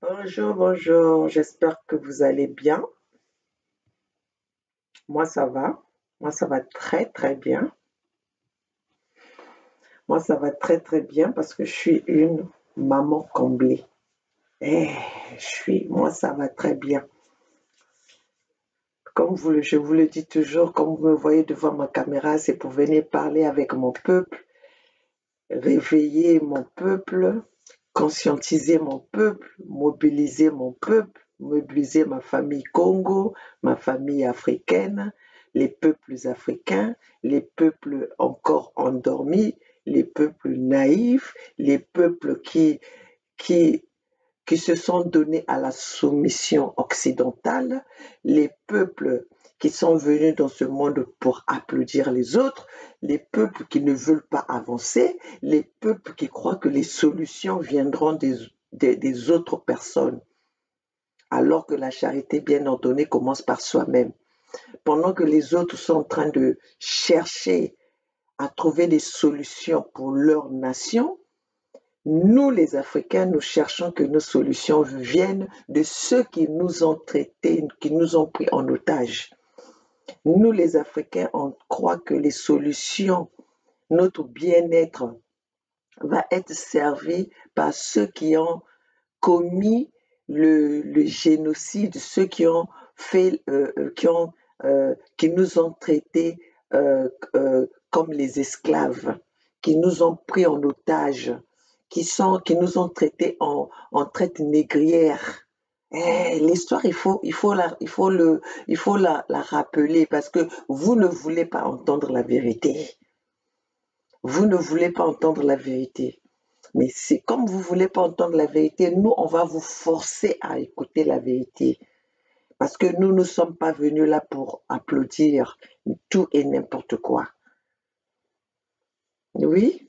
Bonjour, bonjour, j'espère que vous allez bien. Moi, ça va. Moi, ça va très, très bien. Moi, ça va très, très bien parce que je suis une maman comblée. Eh, moi, ça va très bien. Je vous le dis toujours, comme vous me voyez devant ma caméra, c'est pour venir parler avec mon peuple, réveiller mon peuple, conscientiser mon peuple, mobiliser ma famille Congo, ma famille africaine, les peuples africains, les peuples encore endormis, les peuples naïfs, les peuples qui, qui se sont donnés à la soumission occidentale, les peuples qui sont venus dans ce monde pour applaudir les autres, les peuples qui ne veulent pas avancer, les peuples qui croient que les solutions viendront des autres personnes, alors que la charité bien ordonnée commence par soi-même. Pendant que les autres sont en train de chercher à trouver des solutions pour leur nation, nous, les Africains, nous cherchons que nos solutions viennent de ceux qui nous ont traités, qui nous ont pris en otage. Nous, les Africains, on croit que les solutions, notre bien-être va être servi par ceux qui ont commis le génocide, ceux qui ont fait, qui nous ont traités comme les esclaves, qui nous ont pris en otage, qui nous ont traités en traite négrière. L'histoire, il faut la rappeler parce que vous ne voulez pas entendre la vérité. Vous ne voulez pas entendre la vérité. Mais c'est comme vous ne voulez pas entendre la vérité, nous, on va vous forcer à écouter la vérité. Parce que nous ne sommes pas venus là pour applaudir tout et n'importe quoi. Oui,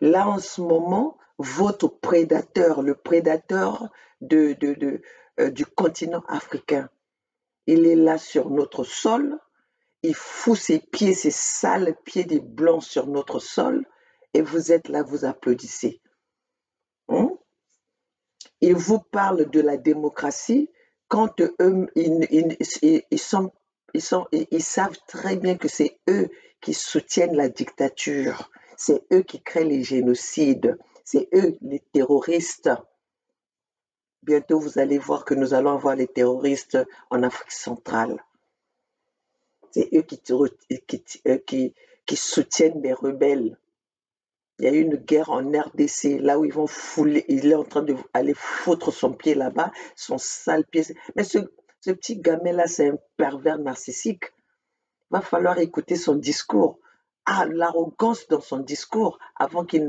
là en ce moment, votre prédateur, le prédateur du continent africain, il est là sur notre sol, il fout ses pieds, ses sales pieds des blancs sur notre sol, et vous êtes là, vous applaudissez. Hein? Ils vous parlent de la démocratie quand eux, ils savent très bien que c'est eux qui soutiennent la dictature, c'est eux qui créent les génocides, c'est eux les terroristes. Bientôt, vous allez voir que nous allons avoir les terroristes en Afrique centrale. C'est eux qui soutiennent les rebelles. Il y a eu une guerre en RDC, là où ils vont fouler, il est en train d'aller foutre son pied là-bas, son sale pied. Mais ce petit gamin-là, c'est un pervers narcissique. Il va falloir écouter son discours. Ah, l'arrogance dans son discours avant qu'il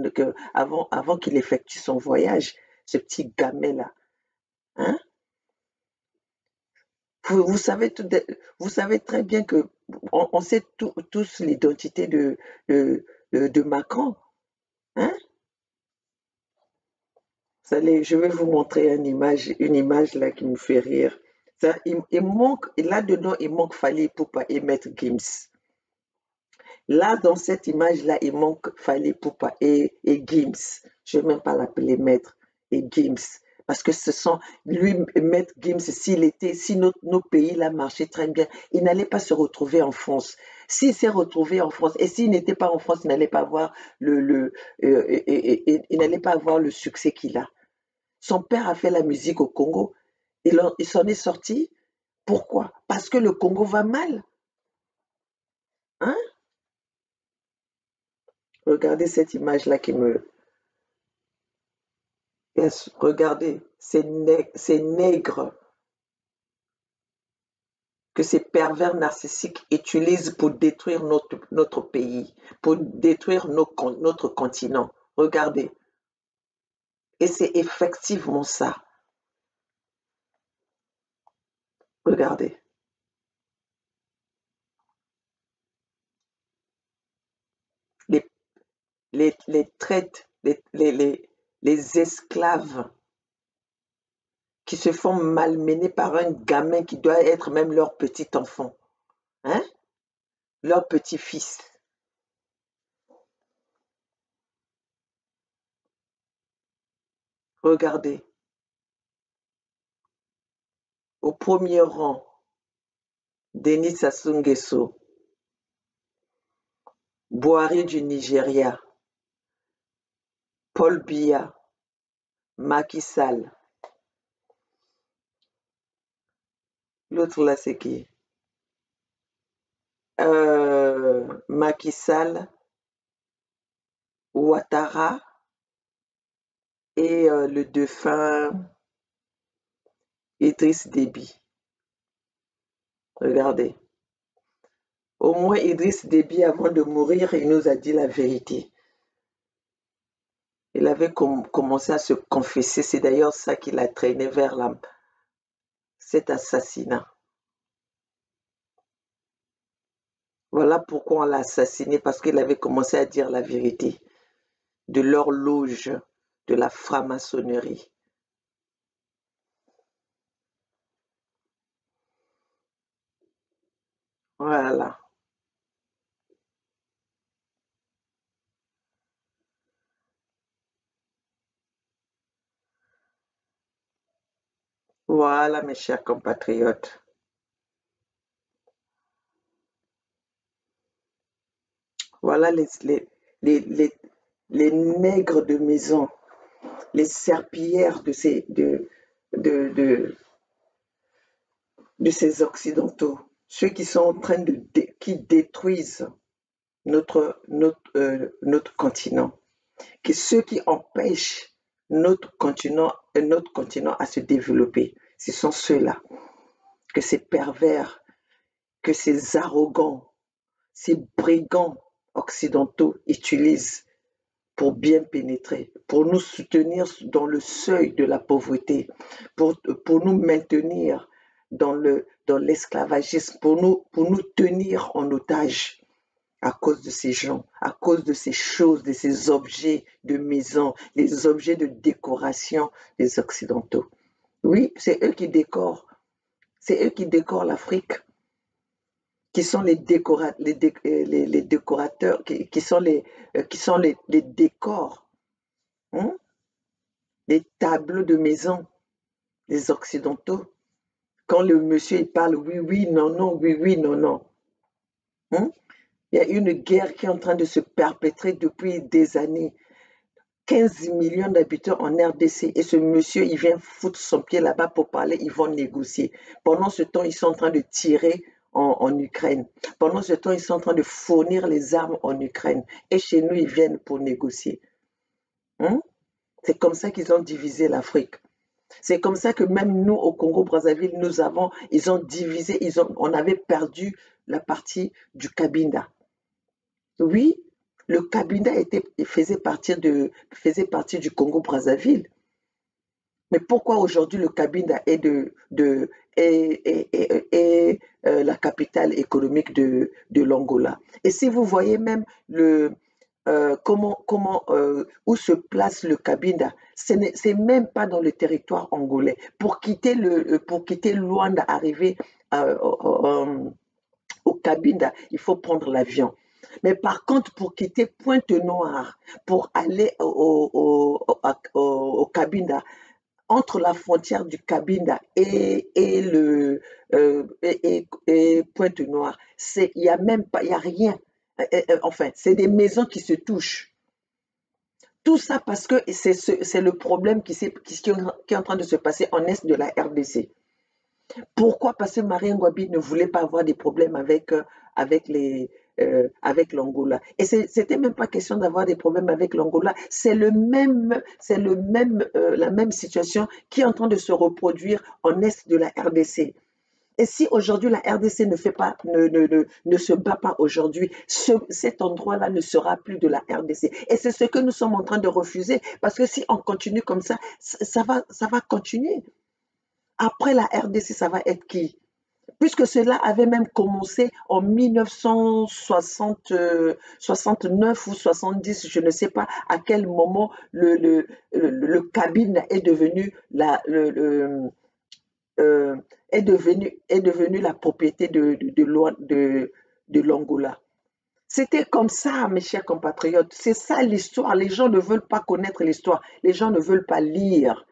effectue son voyage, ce petit gamin-là. Hein? Vous savez vous savez très bien que on sait tous l'identité de Macron. Hein? Je vais vous montrer une image là qui me fait rire. Il manque, là-dedans, il manque Fally Ipupa et Maître Gims. Là, dans cette image-là, il manque Fally Ipupa et Gims. Je ne vais même pas l'appeler Maître et Gims. Parce que lui, Maître Gims, si nos pays là marchaient très bien, il n'allait pas se retrouver en France. S'il s'est retrouvé en France, et s'il n'était pas en France, il n'allait pas avoir il n'allait pas avoir le succès qu'il a. Son père a fait la musique au Congo. Il s'en est sorti. Pourquoi? Parce que le Congo va mal. Hein? Regardez cette image-là qui me... Yes, regardez, ces nègres que ces pervers narcissiques utilisent pour détruire notre pays, pour détruire notre continent. Regardez. Et c'est effectivement ça. Regardez. Les, les traites, les esclaves qui se font malmener par un gamin qui doit être même leur petit enfant, hein? Leur petit-fils. Regardez. Au premier rang, Denis Sassou Nguesso, Buhari du Nigeria, Paul Biya, Macky Sall. L'autre là, c'est qui? Macky Sall, Ouattara et le défunt Idriss Déby. Regardez. Au moins, Idriss Déby, avant de mourir, il nous a dit la vérité. Il avait commencé à se confesser. C'est d'ailleurs ça qui l'a traîné vers cet assassinat. Voilà pourquoi on l'a assassiné, parce qu'il avait commencé à dire la vérité de l'horloge de la franc-maçonnerie. Voilà. Voilà, mes chers compatriotes. Voilà les nègres de maison, les serpillères de ces Occidentaux, ceux qui sont en train qui détruisent notre continent, ceux qui empêchent notre continent à se développer. Ce sont ceux-là, que ces pervers, que ces arrogants, ces brigands occidentaux utilisent pour bien pénétrer, pour nous soutenir dans le seuil de la pauvreté, pour nous maintenir dans l'esclavagisme, pour nous tenir en otage à cause de ces gens, à cause de ces choses, de ces objets de maison, les objets de décoration des Occidentaux. Oui, c'est eux qui décorent l'Afrique, qui sont les décorateurs, qui sont les décors, hein, les tableaux de maison des Occidentaux. Quand le monsieur il parle oui, oui, non, non, oui, oui, non, non. Hein? Il y a une guerre qui est en train de se perpétrer depuis des années. 15 millions d'habitants en RDC et ce monsieur, il vient foutre son pied là-bas pour parler, ils vont négocier. Pendant ce temps, ils sont en train de tirer en Ukraine. Pendant ce temps, ils sont en train de fournir les armes en Ukraine. Et chez nous, ils viennent pour négocier. Hein? C'est comme ça qu'ils ont divisé l'Afrique. C'est comme ça que même nous, au Congo-Brazzaville, ils ont divisé, on avait perdu la partie du Cabinda. Oui, le Cabinda faisait partie du Congo-Brazzaville. Mais pourquoi aujourd'hui le Cabinda est la capitale économique de l'Angola? Et si vous voyez même où se place le Cabinda, c'est même pas dans le territoire angolais. Pour quitter Luanda, arriver au Cabinda, il faut prendre l'avion. Mais par contre, pour quitter Pointe-Noire, pour aller au Cabinda, entre la frontière du Cabinda et Pointe-Noire, il n'y a même pas, il n'y a rien. Enfin, c'est des maisons qui se touchent. Tout ça parce que c'est le problème qui est en train de se passer en est de la RDC. Pourquoi? Parce que Marie Ngouabi ne voulait pas avoir des problèmes avec l'Angola. Et c'était même pas question d'avoir des problèmes avec l'Angola. C'est la même situation qui est en train de se reproduire en est de la RDC. Et si aujourd'hui la RDC ne se bat pas aujourd'hui, cet endroit-là ne sera plus de la RDC. Et c'est ce que nous sommes en train de refuser, parce que si on continue comme ça, ça va continuer. Après la RDC, ça va être qui? Puisque cela avait même commencé en 1969 ou 70, je ne sais pas à quel moment le cabine est devenu la propriété de l'Angola. C'était comme ça, mes chers compatriotes. C'est ça l'histoire. Les gens ne veulent pas connaître l'histoire. Les gens ne veulent pas lire.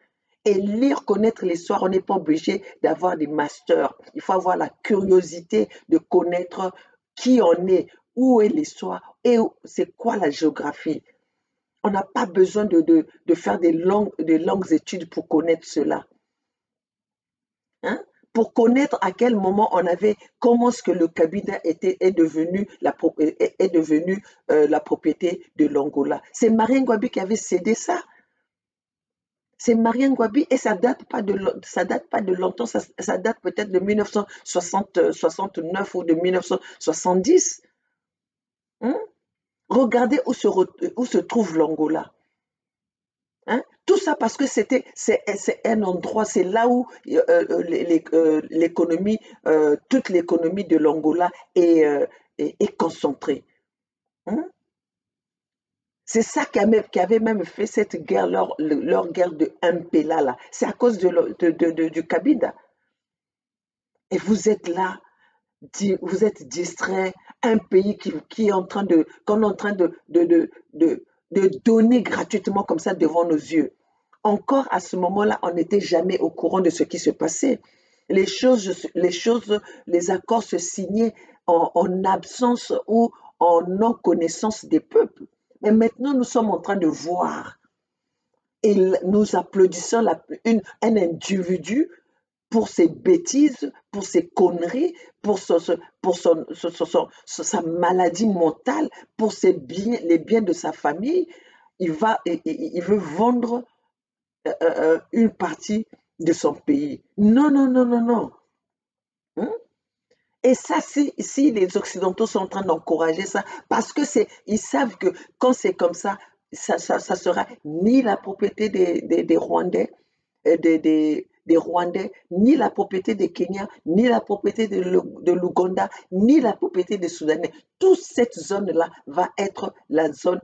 Et lire, connaître l'histoire, on n'est pas obligé d'avoir des masters. Il faut avoir la curiosité de connaître qui on est, où est l'histoire et c'est quoi la géographie. On n'a pas besoin de faire des longues études pour connaître cela. Hein? Pour connaître à quel moment comment est-ce que le Kabila est devenu la propriété de l'Angola. C'est Marien Ngouabi qui avait cédé ça. C'est Marien Ngouabi et ça date pas de longtemps, ça date peut-être de 1969 ou de 1970. Hein? Regardez où se trouve l'Angola. Hein? Tout ça parce que c'est un endroit, c'est là où l'économie, toute l'économie de l'Angola est concentrée. Hein? C'est ça qui avait même fait cette guerre, leur guerre de MPLA là. C'est à cause du Kabila. Et vous êtes là, vous êtes distrait, un pays qui est en train qu'on est en train de donner gratuitement comme ça devant nos yeux. Encore à ce moment-là, on n'était jamais au courant de ce qui se passait. Les accords se signaient en absence ou en non-connaissance des peuples. Mais maintenant, nous sommes en train de voir et nous applaudissons un individu pour ses bêtises, pour ses conneries, pour sa maladie mentale, pour les biens de sa famille. Il veut vendre une partie de son pays. Non, non, non, non, non. Hein? Et ça, si les Occidentaux sont en train d'encourager ça, parce que ils savent que quand c'est comme ça sera ni la propriété des Rwandais, des Rwandais, ni la propriété des Kenyans, ni la propriété de l'Ouganda, ni la propriété des Soudanais. Toute cette zone-là va être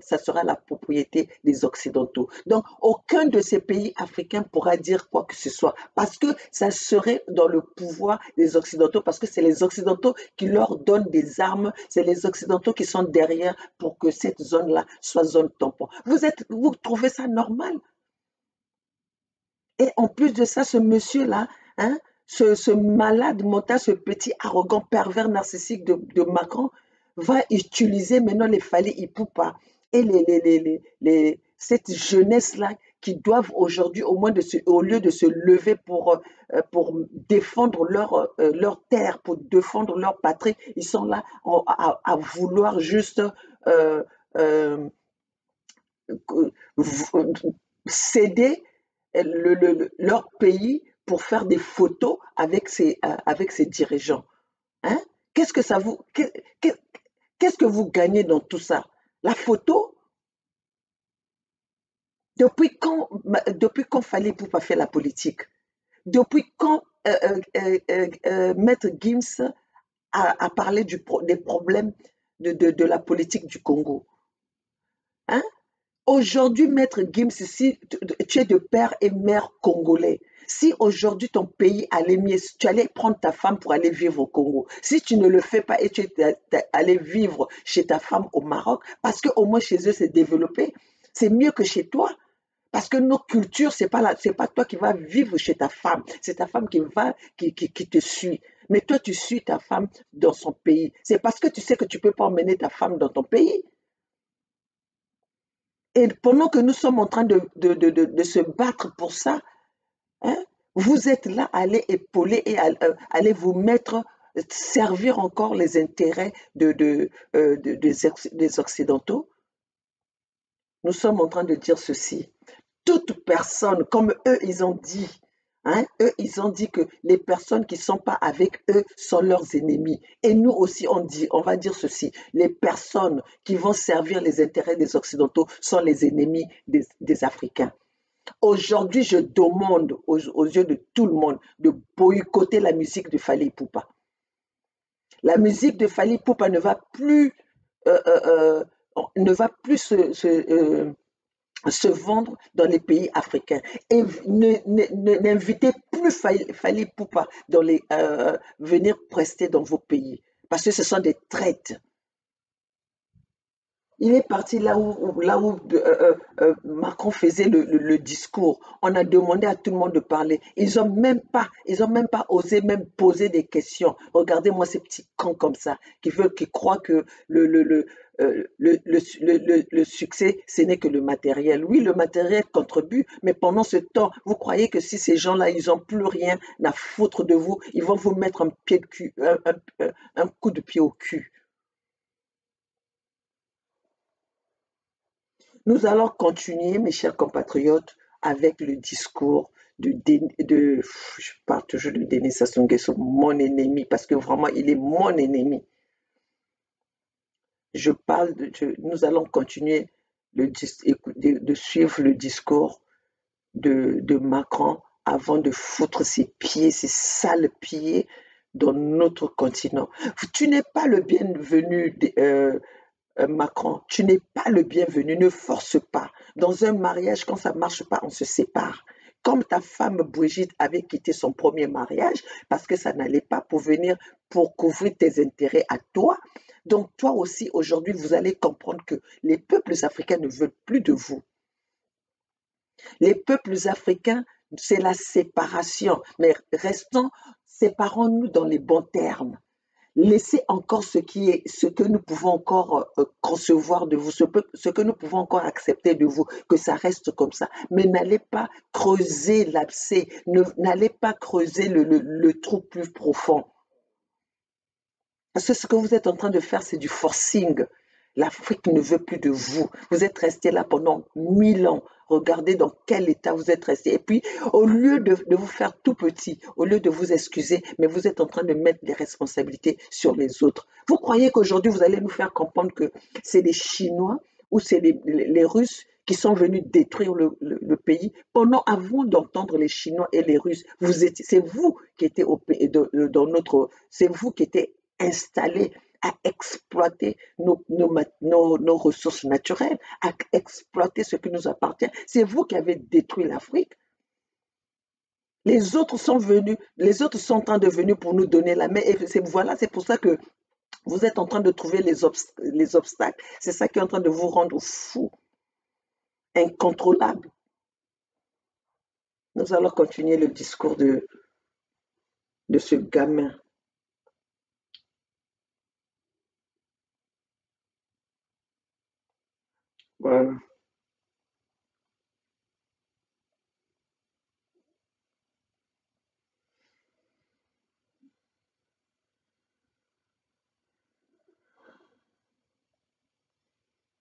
ça sera la propriété des Occidentaux. Donc, aucun de ces pays africains pourra dire quoi que ce soit, parce que ça serait dans le pouvoir des Occidentaux, parce que c'est les Occidentaux qui leur donnent des armes, c'est les Occidentaux qui sont derrière pour que cette zone-là soit zone tampon. Vous trouvez ça normal? Et en plus de ça, ce monsieur-là, hein, ce malade mental, ce petit arrogant pervers narcissique de Macron, va utiliser maintenant les Fally Ipupa et cette jeunesse-là qui doivent aujourd'hui, au lieu de se lever pour défendre leur terre, pour défendre leur patrie, ils sont là à vouloir juste euh, euh, céder leur pays pour faire des photos avec ces dirigeants. Hein? Qu'est-ce que ça vous, qu'est-ce que vous gagnez dans tout ça? La photo? Depuis quand fallait pour pas faire la politique? Depuis quand Maître Gims a parlé des problèmes de la politique du Congo? Hein? Aujourd'hui, Maître Gims, si tu es de père et mère congolais, si aujourd'hui ton pays allait mieux, si tu allais prendre ta femme pour aller vivre au Congo, si tu ne le fais pas et tu es allé vivre chez ta femme au Maroc, parce qu'au moins chez eux c'est développé, c'est mieux que chez toi. Parce que nos cultures, c'est pas toi qui vas vivre chez ta femme, c'est ta femme qui te suit. Mais toi, tu suis ta femme dans son pays. C'est parce que tu sais que tu peux pas emmener ta femme dans ton pays. Et pendant que nous sommes en train de se battre pour ça, hein, vous êtes là à aller épauler et à aller vous mettre, servir encore les intérêts des Occidentaux. Nous sommes en train de dire ceci. Toute personne, comme eux, ils ont dit, hein, eux, ils ont dit que les personnes qui ne sont pas avec eux sont leurs ennemis. Et nous aussi, on va dire ceci. Les personnes qui vont servir les intérêts des Occidentaux sont les ennemis des Africains. Aujourd'hui, je demande aux yeux de tout le monde de boycotter la musique de Fally Ipupa. La musique de Fally Ipupa ne va plus, euh, euh, se vendre dans les pays africains. Et n'invitez plus Fally Ipupa venir prester dans vos pays, parce que ce sont des traites. Il est parti là où Macron faisait le discours. On a demandé à tout le monde de parler. Ils ont même pas osé même poser des questions. Regardez-moi ces petits cons comme ça qui croient que le succès, ce n'est que le matériel. Oui, le matériel contribue, mais pendant ce temps, vous croyez que si ces gens-là, ils n'ont plus rien à foutre de vous, ils vont vous mettre un pied de cul, un coup de pied au cul. Nous allons continuer, mes chers compatriotes, avec le discours je parle toujours de Denis Sassou Nguesso, mon ennemi, parce que vraiment, il est mon ennemi. Nous allons continuer de suivre le discours de Macron avant de foutre ses pieds, ses sales pieds dans notre continent. Tu n'es pas le bienvenu, Macron, tu n'es pas le bienvenu, ne force pas. Dans un mariage, quand ça ne marche pas, on se sépare. Comme ta femme Brigitte avait quitté son premier mariage parce que ça n'allait pas pour venir pour couvrir tes intérêts à toi. Donc toi aussi, aujourd'hui, vous allez comprendre que les peuples africains ne veulent plus de vous. Les peuples africains, c'est la séparation. Mais séparons-nous dans les bons termes. Laissez encore ce que nous pouvons encore concevoir de vous, ce que nous pouvons encore accepter de vous, que ça reste comme ça. Mais n'allez pas creuser l'abcès, n'allez pas creuser le trou plus profond. Parce que ce que vous êtes en train de faire, c'est du forcing. L'Afrique ne veut plus de vous. Vous êtes resté là pendant 1000 ans. Regardez dans quel état vous êtes resté. Et puis, au lieu de vous faire tout petit, au lieu de vous excuser, mais vous êtes en train de mettre les responsabilités sur les autres. Vous croyez qu'aujourd'hui, vous allez nous faire comprendre que c'est les Chinois ou c'est les Russes qui sont venus détruire le pays. Avant d'entendre les Chinois et les Russes, c'est vous qui étiez c'est vous qui étiez installés à exploiter nos ressources naturelles, à exploiter ce qui nous appartient. C'est vous qui avez détruit l'Afrique. Les autres sont en train de venir pour nous donner la main. Et c'est pour ça que vous êtes en train de trouver les obstacles. C'est ça qui est en train de vous rendre fou, incontrôlable. Nous allons continuer le discours de ce gamin. Voilà.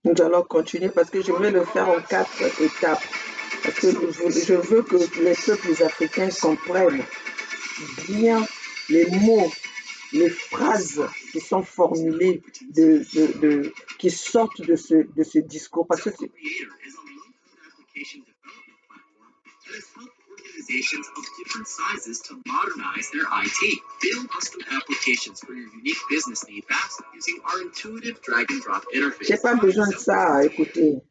Nous allons continuer parce que je vais le faire en 4 étapes. Parce que je veux que les peuples africains comprennent bien les mots, les phrases qui sont formulées, qui sortent de ce discours. Parce que organizations of different sizes to modernize their IT. Build custom applications for your unique business needs fast using our intuitive drag and drop interface. J'ai pas besoin de ça, écoutez.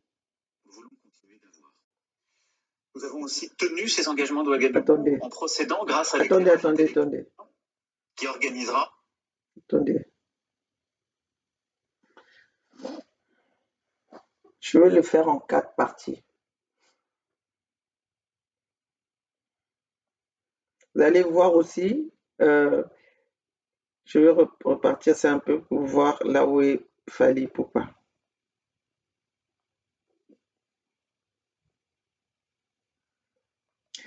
Nous avons aussi tenu ces engagements de Ouagadougou en procédant grâce à Attendez. Qui organisera. Attendez. Je vais le faire en 4 parties. Vous allez voir aussi, je vais repartir ça un peu pour voir là où est Fally Ipupa.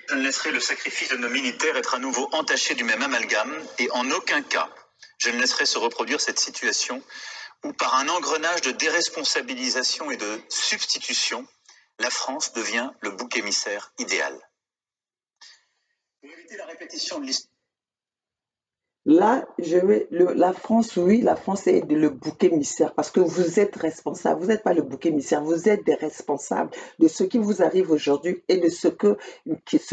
Je ne laisserai le sacrifice de nos militaires être à nouveau entaché du même amalgame et en aucun cas, je ne laisserai se reproduire cette situation où par un engrenage de déresponsabilisation et de substitution, la France devient le bouc émissaire idéal. Pour éviter la répétition de l'histoire. Là, la France, oui, la France est le bouc émissaire parce que vous êtes responsable. Vous n'êtes pas le bouc émissaire, vous êtes des responsables de ce qui vous arrive aujourd'hui et de ce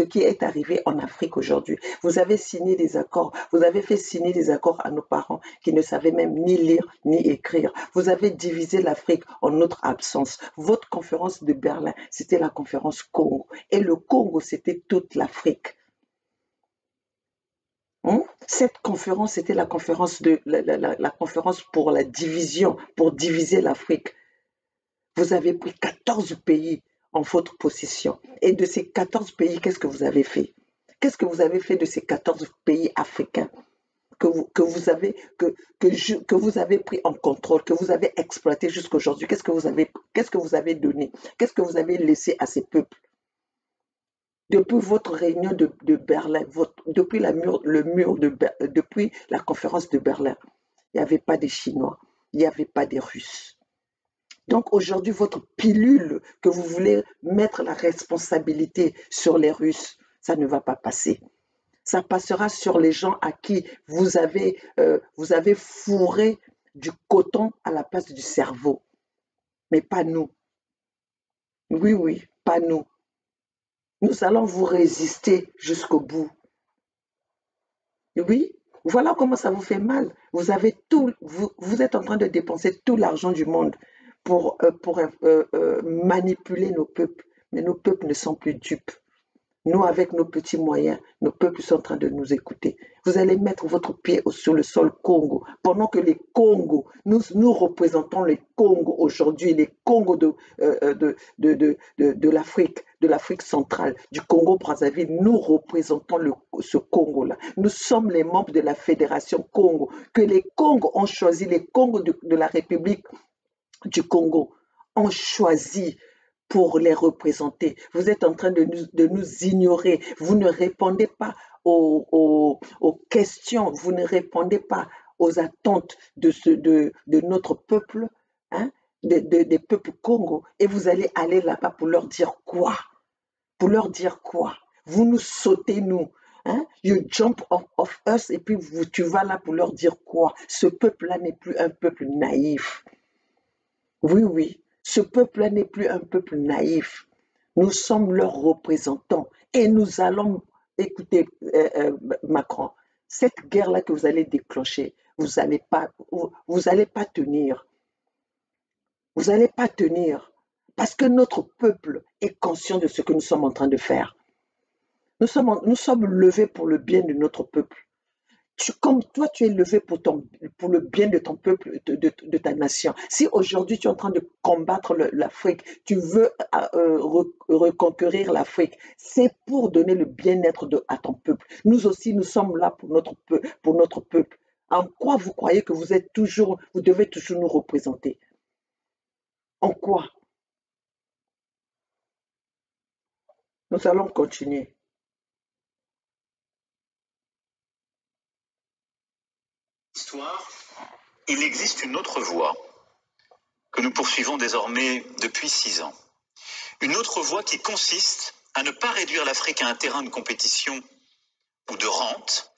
qui est arrivé en Afrique aujourd'hui. Vous avez signé des accords, vous avez fait signer des accords à nos parents qui ne savaient même ni lire ni écrire. Vous avez divisé l'Afrique en notre absence. Votre conférence de Berlin, c'était la conférence Congo. Et le Congo, c'était toute l'Afrique. Cette conférence, c'était la conférence la conférence pour la division, pour diviser l'Afrique. Vous avez pris 14 pays en votre possession. Et de ces 14 pays, qu'est-ce que vous avez fait? Qu'est-ce que vous avez fait de ces 14 pays africains que vous avez pris en contrôle, que vous avez exploité jusqu'à aujourd'hui? Qu'est-ce que vous avez donné? Qu'est-ce que vous avez laissé à ces peuples? Depuis votre réunion de Berlin, depuis depuis la conférence de Berlin, il n'y avait pas des Chinois, il n'y avait pas des Russes. Donc aujourd'hui, votre pilule que vous voulez mettre la responsabilité sur les Russes, ça ne va pas passer. Ça passera sur les gens à qui vous avez fourré du coton à la place du cerveau. Mais pas nous. Oui, oui, pas nous. Nous allons vous résister jusqu'au bout. Oui, voilà comment ça vous fait mal. Vous êtes en train de dépenser tout l'argent du monde pour manipuler nos peuples. Mais nos peuples ne sont plus dupes. Nous, avec nos petits moyens, nos peuples sont en train de nous écouter. Vous allez mettre votre pied sur le sol Congo, pendant que les Congos, nous représentons les Congos aujourd'hui, les Congos de l'Afrique centrale, du Congo-Brazzaville, nous représentons ce Congo-là. Nous sommes les membres de la Fédération Congo, que les Congos ont choisi, les Congos de la République du Congo ont choisi pour les représenter. Vous êtes en train de nous ignorer. Vous ne répondez pas aux questions, vous ne répondez pas aux attentes de notre peuple, hein, des peuples Congo. Et vous allez aller là-bas pour leur dire quoi? Pour leur dire quoi? Vous nous sautez, nous. Hein? You jump off us et puis tu vas là pour leur dire quoi? Ce peuple-là n'est plus un peuple naïf. Oui, oui. Ce peuple-là n'est plus un peuple naïf. Nous sommes leurs représentants et nous allons, écoutez, Macron, cette guerre-là que vous allez déclencher, vous n'allez pas tenir. Vous n'allez pas tenir parce que notre peuple est conscient de ce que nous sommes en train de faire. Nous sommes levés pour le bien de notre peuple. Comme toi, tu es levé pour le bien de ton peuple, de ta nation. Si aujourd'hui tu es en train de combattre l'Afrique, tu veux reconquérir l'Afrique, c'est pour donner le bien-être à ton peuple. Nous aussi, nous sommes là pour notre peuple. En quoi vous croyez que vous devez toujours nous représenter? En quoi? Nous allons continuer. Histoire, il existe une autre voie que nous poursuivons désormais depuis 6 ans. Une autre voie qui consiste à ne pas réduire l'Afrique à un terrain de compétition ou de rente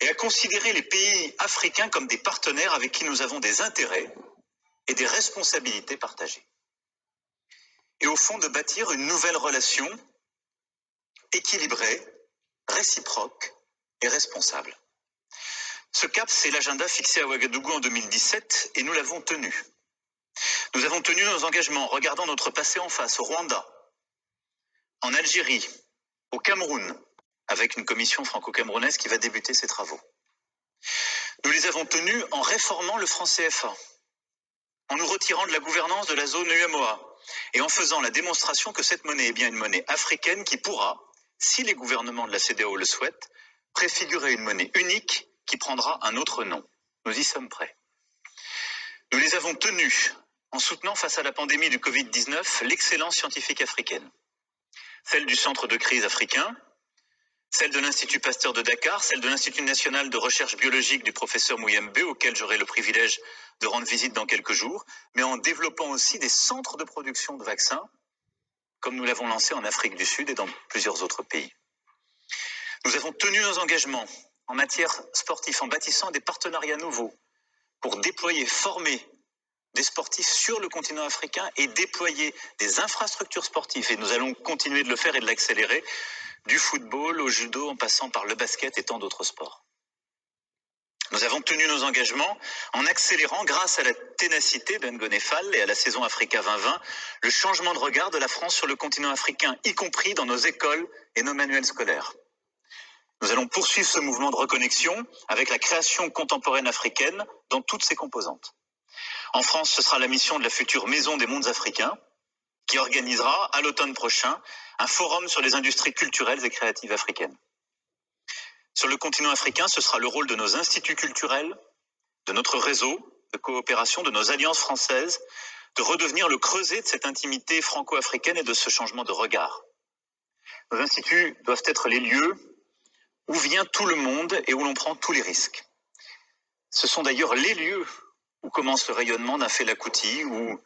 et à considérer les pays africains comme des partenaires avec qui nous avons des intérêts et des responsabilités partagées. Et au fond, de bâtir une nouvelle relation équilibrée, réciproque et responsable. Ce cap, c'est l'agenda fixé à Ouagadougou en 2017 et nous l'avons tenu. Nous avons tenu nos engagements, regardant notre passé en face, au Rwanda, en Algérie, au Cameroun, avec une commission franco-camerounaise qui va débuter ses travaux. Nous les avons tenus en réformant le franc CFA, en nous retirant de la gouvernance de la zone UEMOA et en faisant la démonstration que cette monnaie est bien une monnaie africaine qui pourra, si les gouvernements de la CEDEAO le souhaitent, préfigurer une monnaie unique qui prendra un autre nom. Nous y sommes prêts. Nous les avons tenus en soutenant face à la pandémie du Covid-19 l'excellence scientifique africaine. Celle du Centre de crise africain, celle de l'Institut Pasteur de Dakar, celle de l'Institut national de recherche biologique du professeur Mouyembe, auquel j'aurai le privilège de rendre visite dans quelques jours, mais en développant aussi des centres de production de vaccins, comme nous l'avons lancé en Afrique du Sud et dans plusieurs autres pays. Nous avons tenu nos engagements en matière sportive en bâtissant des partenariats nouveaux pour déployer, former des sportifs sur le continent africain et déployer des infrastructures sportives. Et nous allons continuer de le faire et de l'accélérer, du football au judo en passant par le basket et tant d'autres sports. Nous avons tenu nos engagements en accélérant, grâce à la ténacité d'Ngone Fall et à la saison Africa 2020, le changement de regard de la France sur le continent africain, y compris dans nos écoles et nos manuels scolaires. Nous allons poursuivre ce mouvement de reconnexion avec la création contemporaine africaine dans toutes ses composantes. En France, ce sera la mission de la future Maison des mondes africains, qui organisera, à l'automne prochain, un forum sur les industries culturelles et créatives africaines. Sur le continent africain, ce sera le rôle de nos instituts culturels, de notre réseau de coopération, de nos alliances françaises, de redevenir le creuset de cette intimité franco-africaine et de ce changement de regard. Nos instituts doivent être les lieux où vient tout le monde et où l'on prend tous les risques. Ce sont d'ailleurs les lieux où commence le rayonnement d'un Fela Kuti, où,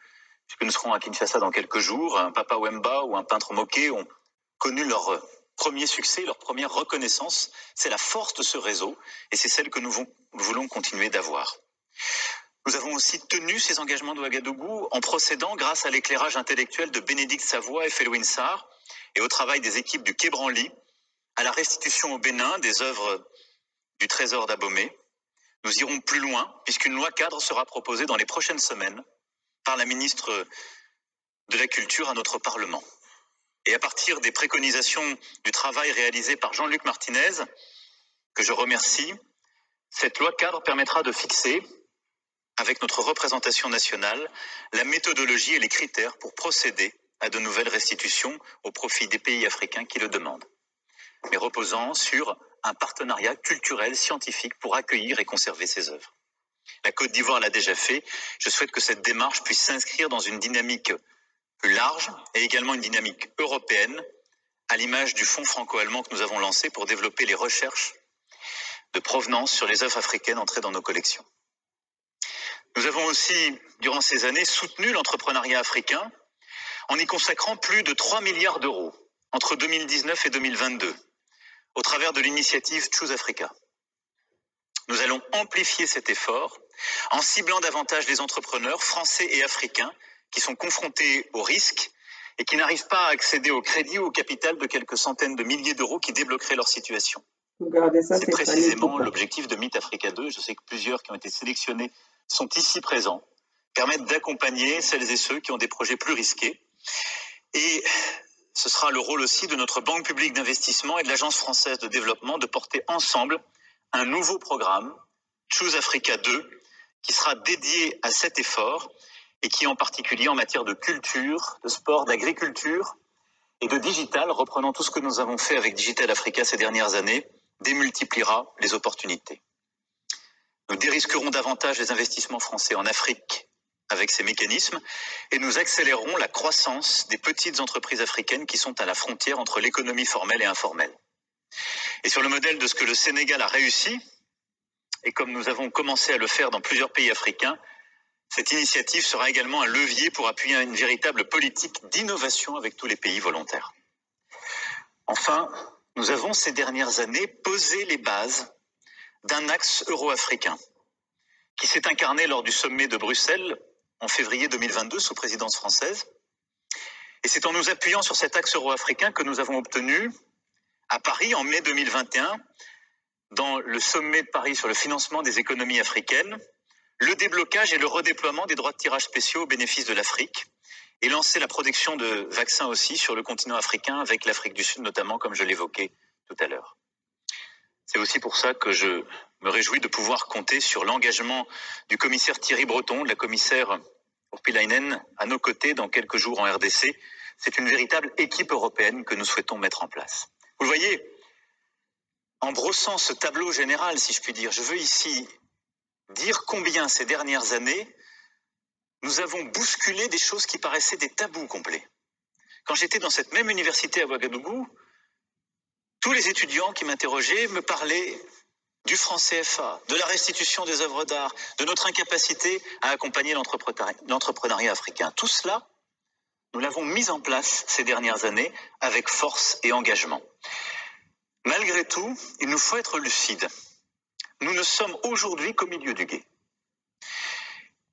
puisque nous serons à Kinshasa dans quelques jours, un Papa Wemba ou un peintre Moké ont connu leur premier succès, leur première reconnaissance. C'est la force de ce réseau et c'est celle que nous voulons continuer d'avoir. Nous avons aussi tenu ces engagements de Ouagadougou en procédant, grâce à l'éclairage intellectuel de Bénédicte Savoie et Felwine Sarr et au travail des équipes du Quai Branly, à la restitution au Bénin des œuvres du trésor d'Abomey. Nous irons plus loin, puisqu'une loi cadre sera proposée dans les prochaines semaines par la ministre de la Culture à notre Parlement. Et à partir des préconisations du travail réalisé par Jean-Luc Martinez, que je remercie, cette loi cadre permettra de fixer, avec notre représentation nationale, la méthodologie et les critères pour procéder à de nouvelles restitutions au profit des pays africains qui le demandent, mais reposant sur un partenariat culturel, scientifique pour accueillir et conserver ces œuvres. La Côte d'Ivoire l'a déjà fait. Je souhaite que cette démarche puisse s'inscrire dans une dynamique plus large et également une dynamique européenne, à l'image du fonds franco-allemand que nous avons lancé pour développer les recherches de provenance sur les œuvres africaines entrées dans nos collections. Nous avons aussi, durant ces années, soutenu l'entrepreneuriat africain en y consacrant plus de 3 milliards d'euros entre 2019 et 2022, au travers de l'initiative Choose Africa. Nous allons amplifier cet effort en ciblant davantage les entrepreneurs français et africains qui sont confrontés aux risques et qui n'arrivent pas à accéder au crédit ou au capital de quelques centaines de milliers d'euros qui débloqueraient leur situation. C'est précisément l'objectif de Meet Africa 2. Je sais que plusieurs qui ont été sélectionnés sont ici présents, permettent d'accompagner celles et ceux qui ont des projets plus risqués. Et ce sera le rôle aussi de notre Banque publique d'investissement et de l'Agence française de développement de porter ensemble un nouveau programme, Choose Africa 2, qui sera dédié à cet effort et qui, en particulier en matière de culture, de sport, d'agriculture et de digital, reprenant tout ce que nous avons fait avec Digital Africa ces dernières années, démultipliera les opportunités. Nous dérisquerons davantage les investissements français en Afrique avec ces mécanismes et nous accélérerons la croissance des petites entreprises africaines qui sont à la frontière entre l'économie formelle et informelle. Et sur le modèle de ce que le Sénégal a réussi, et comme nous avons commencé à le faire dans plusieurs pays africains, cette initiative sera également un levier pour appuyer une véritable politique d'innovation avec tous les pays volontaires. Enfin, nous avons ces dernières années posé les bases d'un axe euro-africain qui s'est incarné lors du sommet de Bruxelles en février 2022 sous présidence française. Et c'est en nous appuyant sur cet axe euro-africain que nous avons obtenu à Paris en mai 2021, dans le sommet de Paris sur le financement des économies africaines, le déblocage et le redéploiement des droits de tirage spéciaux au bénéfice de l'Afrique et lancer la production de vaccins aussi sur le continent africain avec l'Afrique du Sud notamment, comme je l'évoquais tout à l'heure. C'est aussi pour ça que je me réjouis de pouvoir compter sur l'engagement du commissaire Thierry Breton, de la commissaire Urpilainen, à nos côtés dans quelques jours en RDC. C'est une véritable équipe européenne que nous souhaitons mettre en place. Vous le voyez, en brossant ce tableau général, si je puis dire, je veux ici dire combien ces dernières années, nous avons bousculé des choses qui paraissaient des tabous complets. Quand j'étais dans cette même université à Ouagadougou, tous les étudiants qui m'interrogeaient me parlaient du franc CFA, de la restitution des œuvres d'art, de notre incapacité à accompagner l'entrepreneuriat africain. Tout cela, nous l'avons mis en place ces dernières années avec force et engagement. Malgré tout, il nous faut être lucides. Nous ne sommes aujourd'hui qu'au milieu du gué.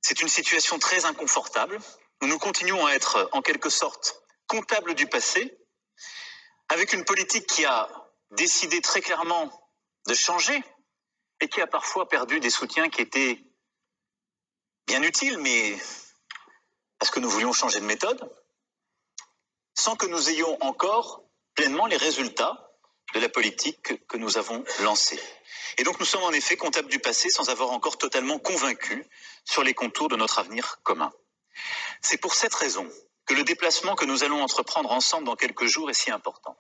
C'est une situation très inconfortable. Nous continuons à être, en quelque sorte, comptables du passé, avec une politique qui a décidé très clairement de changer et qui a parfois perdu des soutiens qui étaient bien utiles, mais parce que nous voulions changer de méthode, sans que nous ayons encore pleinement les résultats de la politique que nous avons lancée. Et donc nous sommes en effet comptables du passé sans avoir encore totalement convaincus sur les contours de notre avenir commun. C'est pour cette raison que le déplacement que nous allons entreprendre ensemble dans quelques jours est si important.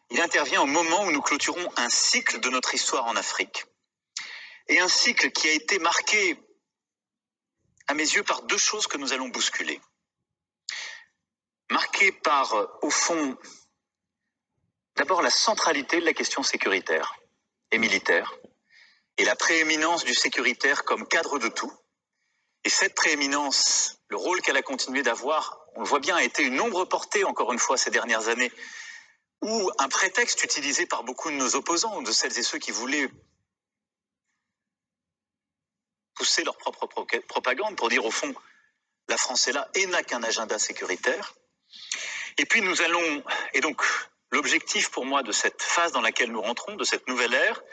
Il intervient au moment où nous clôturons un cycle de notre histoire en Afrique, et un cycle qui a été marqué, à mes yeux, par deux choses que nous allons bousculer. Marqué par, au fond, d'abord la centralité de la question sécuritaire et militaire, et la prééminence du sécuritaire comme cadre de tout. Et cette prééminence, le rôle qu'elle a continué d'avoir, on le voit bien, a été une ombre portée, encore une fois, ces dernières années, ou un prétexte utilisé par beaucoup de nos opposants, ou de celles et ceux qui voulaient pousser leur propre propagande pour dire, au fond, la France est là et n'a qu'un agenda sécuritaire. Et puis nous allons, et donc l'objectif pour moi de cette phase dans laquelle nous rentrons, de cette nouvelle ère,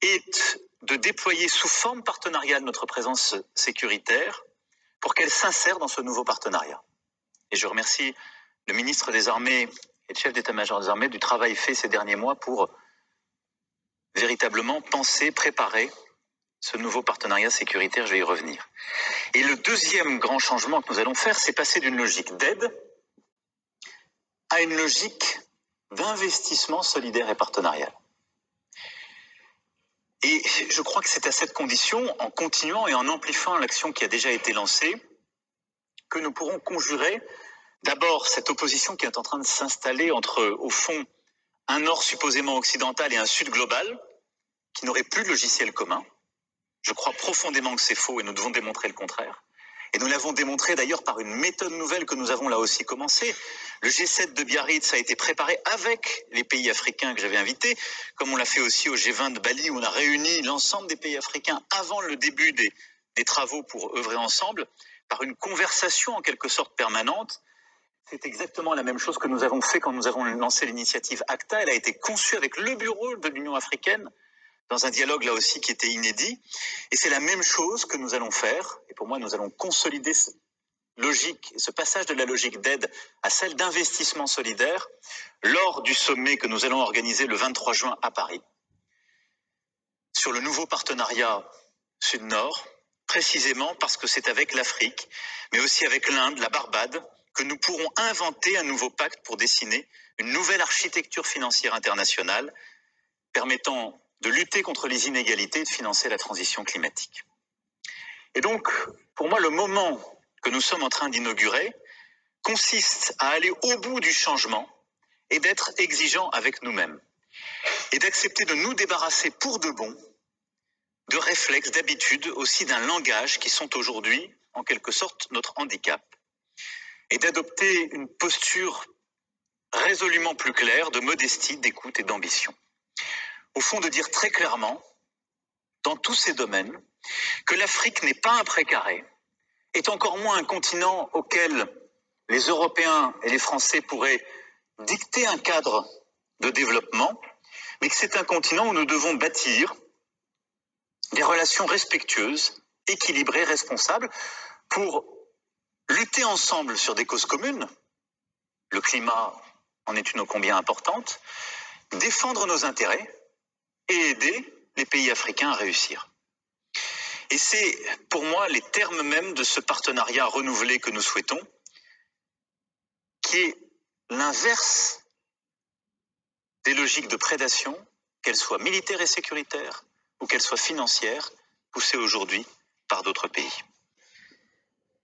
est de déployer sous forme partenariale notre présence sécuritaire pour qu'elle s'insère dans ce nouveau partenariat. Et je remercie le ministre des Armées et le chef d'état-major des Armées du travail fait ces derniers mois pour véritablement penser, préparer ce nouveau partenariat sécuritaire, je vais y revenir. Et le deuxième grand changement que nous allons faire, c'est passer d'une logique d'aide à une logique d'investissement solidaire et partenarial. Et je crois que c'est à cette condition, en continuant et en amplifiant l'action qui a déjà été lancée, que nous pourrons conjurer d'abord cette opposition qui est en train de s'installer entre, au fond, un Nord supposément occidental et un Sud global, qui n'aurait plus de logiciel commun. Je crois profondément que c'est faux et nous devons démontrer le contraire. Et nous l'avons démontré d'ailleurs par une méthode nouvelle que nous avons là aussi commencé. Le G7 de Biarritz a été préparé avec les pays africains que j'avais invités, comme on l'a fait aussi au G20 de Bali, où on a réuni l'ensemble des pays africains avant le début des travaux pour œuvrer ensemble, par une conversation en quelque sorte permanente. C'est exactement la même chose que nous avons fait quand nous avons lancé l'initiative ACTA. Elle a été conçue avec le bureau de l'Union africaine, dans un dialogue là aussi qui était inédit. Et c'est la même chose que nous allons faire. Et pour moi, nous allons consolider cette logique, ce passage de la logique d'aide à celle d'investissement solidaire lors du sommet que nous allons organiser le 23 juin à Paris. Sur le nouveau partenariat Sud-Nord, précisément parce que c'est avec l'Afrique, mais aussi avec l'Inde, la Barbade, que nous pourrons inventer un nouveau pacte pour dessiner une nouvelle architecture financière internationale permettant de lutter contre les inégalités et de financer la transition climatique. Et donc, pour moi, le moment que nous sommes en train d'inaugurer consiste à aller au bout du changement et d'être exigeants avec nous-mêmes et d'accepter de nous débarrasser pour de bon de réflexes, d'habitudes, aussi d'un langage qui sont aujourd'hui, en quelque sorte, notre handicap et d'adopter une posture résolument plus claire de modestie, d'écoute et d'ambition. Au fond, de dire très clairement, dans tous ces domaines, que l'Afrique n'est pas un précaré, est encore moins un continent auquel les Européens et les Français pourraient dicter un cadre de développement, mais que c'est un continent où nous devons bâtir des relations respectueuses, équilibrées, responsables, pour lutter ensemble sur des causes communes. Le climat en est une ô combien importante, défendre nos intérêts, et aider les pays africains à réussir. Et c'est pour moi les termes mêmes de ce partenariat renouvelé que nous souhaitons, qui est l'inverse des logiques de prédation, qu'elles soient militaires et sécuritaires, ou qu'elles soient financières, poussées aujourd'hui par d'autres pays.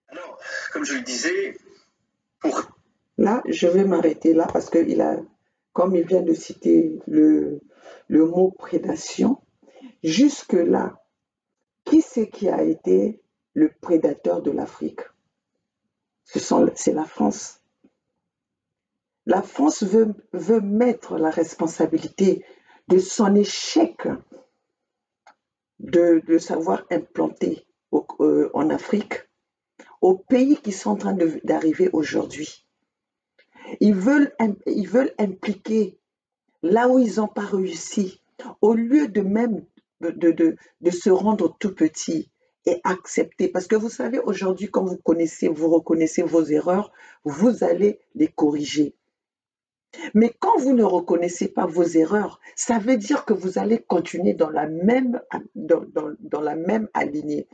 Alors, comme je le disais, Là, je vais m'arrêter là parce que comme il vient de citer le mot prédation, jusque-là, qui c'est qui a été le prédateur de l'Afrique? C'est la France. La France veut mettre la responsabilité de son échec de savoir implanter en Afrique aux pays qui sont en train d'arriver aujourd'hui. Ils veulent impliquer là où ils n'ont pas réussi, au lieu de même de se rendre tout petit et accepter. Parce que vous savez, aujourd'hui, quand vous reconnaissez vos erreurs, vous allez les corriger. Mais quand vous ne reconnaissez pas vos erreurs, ça veut dire que vous allez continuer dans la même alignée.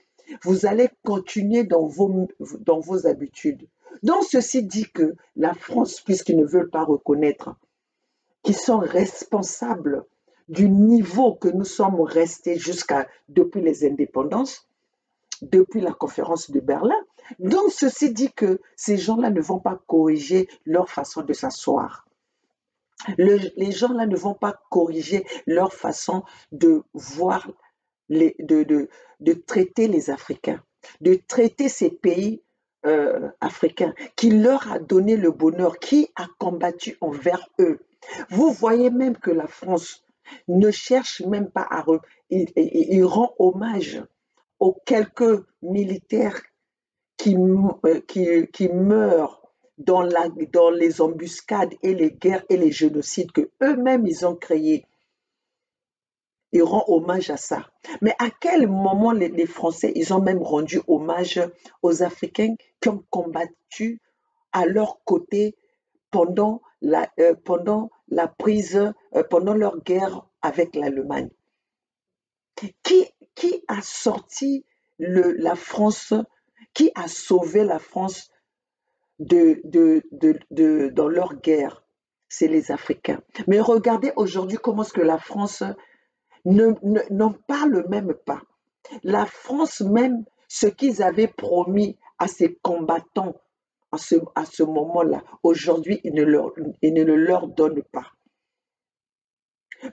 Vous allez continuer dans vos habitudes. Donc, ceci dit que la France, puisqu'ils ne veulent pas reconnaître qu'ils sont responsables du niveau que nous sommes restés depuis les indépendances, depuis la conférence de Berlin. Donc, ceci dit que ces gens-là ne vont pas corriger leur façon de s'asseoir. Les gens-là ne vont pas corriger leur façon de voir, de traiter les Africains, de traiter ces pays africains, qui leur a donné le bonheur, qui a combattu envers eux. Vous voyez même que la France ne cherche même pas il rend hommage aux quelques militaires qui meurent dans les embuscades et les guerres et les génocides que eux-mêmes ils ont créés. Ils rendent hommage à ça. Mais à quel moment les Français, ils ont même rendu hommage aux Africains qui ont combattu à leur côté pendant pendant leur guerre avec l'Allemagne? Qui a sorti la France, qui a sauvé la France dans leur guerre? C'est les Africains. Mais regardez aujourd'hui comment est-ce que la France n'en parle même pas. La France même, ce qu'ils avaient promis à ces combattants à ce moment-là, aujourd'hui, ils ne le leur donnent pas.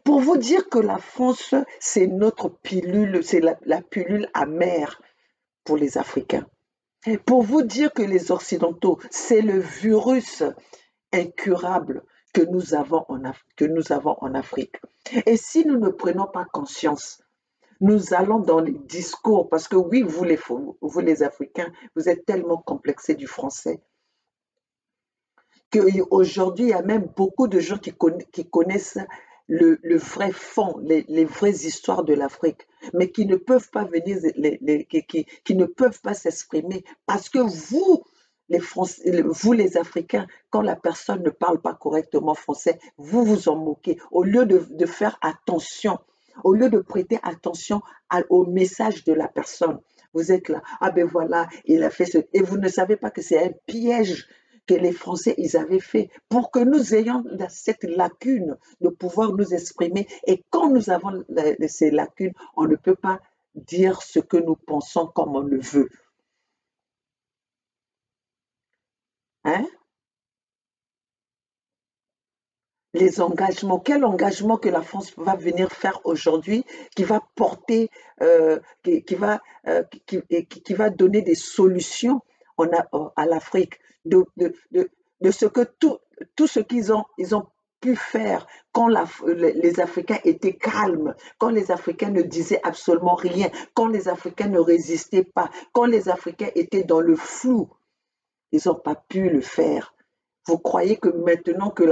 Pour vous dire que la France, c'est notre pilule, c'est la pilule amère pour les Africains. Pour vous dire que les Occidentaux, c'est le virus incurable que nous avons en Afrique. Et si nous ne prenons pas conscience, nous allons dans les discours, parce que oui, vous les Africains, vous êtes tellement complexés du français, qu'aujourd'hui, il y a même beaucoup de gens qui connaissent le vrai fond, les vraies histoires de l'Afrique, mais qui ne peuvent pas venir, qui ne peuvent pas s'exprimer, parce que vous, les Africains, quand la personne ne parle pas correctement français, vous vous en moquez. Au lieu de faire attention, au lieu de prêter attention au message de la personne, vous êtes là, ah ben voilà, il a fait ce... Et vous ne savez pas que c'est un piège que les Français, ils avaient fait pour que nous ayons cette lacune de pouvoir nous exprimer. Et quand nous avons ces lacunes, on ne peut pas dire ce que nous pensons comme on le veut. Hein? Les engagements, quel engagement que la France va venir faire aujourd'hui qui va porter, qui va donner des solutions à l'Afrique de ce que tout ce ils ont pu faire quand les Africains étaient calmes, quand les Africains ne disaient absolument rien, quand les Africains ne résistaient pas, quand les Africains étaient dans le flou, ils n'ont pas pu le faire. Vous croyez que maintenant que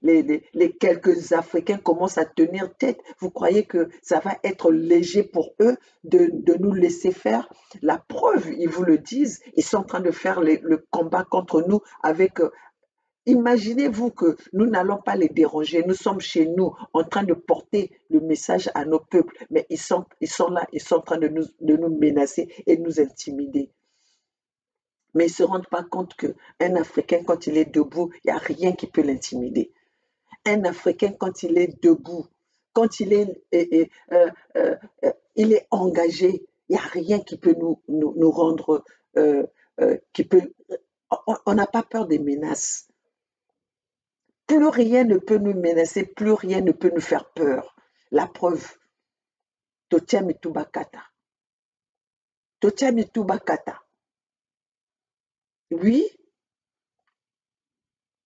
les quelques Africains commencent à tenir tête, vous croyez que ça va être léger pour eux de nous laisser faire? La preuve, ils vous le disent, ils sont en train de faire le combat contre nous avec... Imaginez-vous que nous n'allons pas les déranger, nous sommes chez nous en train de porter le message à nos peuples, mais ils sont là, ils sont en train de nous menacer et nous intimider. Mais ils ne se rendent pas compte qu'un Africain, quand il est debout, il n'y a rien qui peut l'intimider. Un Africain, quand il est debout, quand il est engagé, il n'y a rien qui peut nous rendre, on n'a pas peur des menaces. Plus rien ne peut nous menacer, plus rien ne peut nous faire peur. La preuve, Totia Mitubakata. Totia Mitubakata. Oui,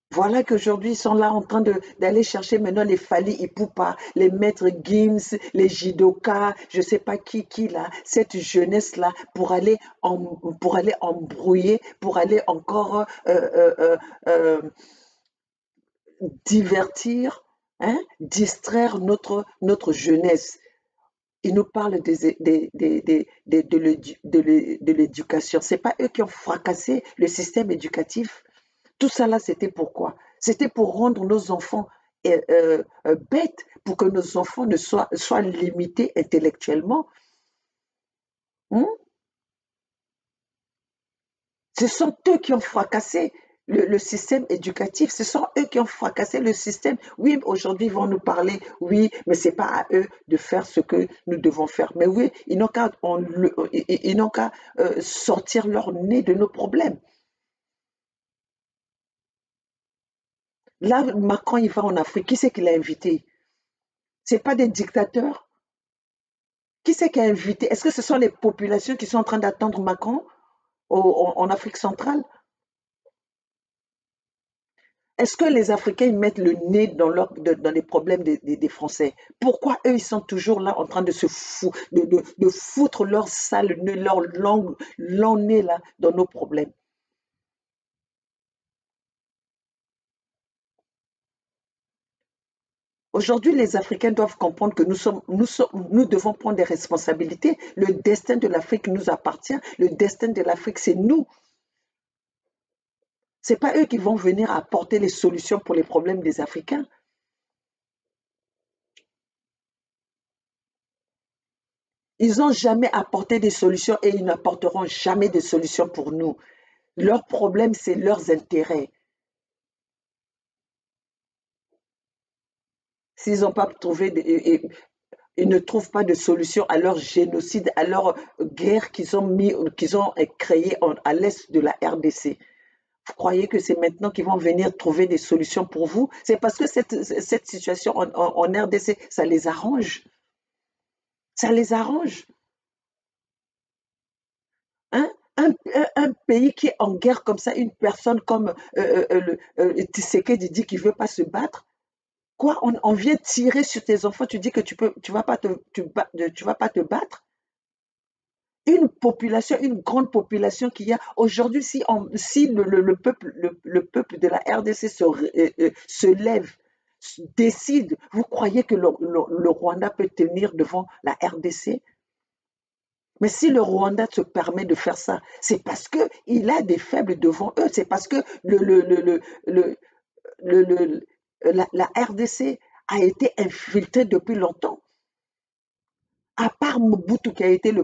voilà qu'aujourd'hui, ils sont là en train d'aller chercher maintenant les Fali Ipupa, les maîtres Gims, les Jidoka, je ne sais pas qui là, cette jeunesse-là, pour aller embrouiller, pour aller encore divertir, hein, distraire notre jeunesse. Ils nous parlent de l'éducation. Ce n'est pas eux qui ont fracassé le système éducatif. Tout ça là, c'était pourquoi? C'était pour rendre nos enfants bêtes, pour que nos enfants ne soient limités intellectuellement. Hein. Ce sont eux qui ont fracassé le système éducatif. Ce sont eux qui ont fracassé le système. Oui, aujourd'hui, ils vont nous parler. Oui, mais ce n'est pas à eux de faire ce que nous devons faire. Mais oui, ils n'ont qu'à sortir leur nez de nos problèmes. Là, Macron, il va en Afrique. Qui c'est qui l'a invité? Ce n'est pas des dictateurs. Qui c'est qui a invité? Est-ce que ce sont les populations qui sont en train d'attendre Macron en Afrique centrale? Est-ce que les Africains ils mettent le nez dans les problèmes des Français? Pourquoi eux, ils sont toujours là en train de foutre leur sale nez, leur long nez là dans nos problèmes? Aujourd'hui, les Africains doivent comprendre que nous devons prendre des responsabilités. Le destin de l'Afrique nous appartient. Le destin de l'Afrique, c'est nous. Ce n'est pas eux qui vont venir apporter les solutions pour les problèmes des Africains. Ils n'ont jamais apporté des solutions et ils n'apporteront jamais de solutions pour nous. Leur problème, c'est leurs intérêts. S'ils n'ont pas trouvé, ils ne trouvent pas de solution à leur génocide, à leur guerre qu'ils ont créée à l'est de la RDC. Vous croyez que c'est maintenant qu'ils vont venir trouver des solutions pour vous? C'est parce que cette situation en RDC, ça les arrange. Ça les arrange. Hein? Un pays qui est en guerre comme ça, une personne comme Tshisekedi dit qu'il ne veut pas se battre. Quoi, on vient tirer sur tes enfants, tu dis que tu vas pas tu vas pas te battre? Une population, une grande population qu'il y a aujourd'hui, si le peuple de la RDC se lève, décide, vous croyez que le Rwanda peut tenir devant la RDC? Mais si le Rwanda se permet de faire ça, c'est parce qu'il a des faibles devant eux, c'est parce que la RDC a été infiltrée depuis longtemps. À part Mobutu qui a été le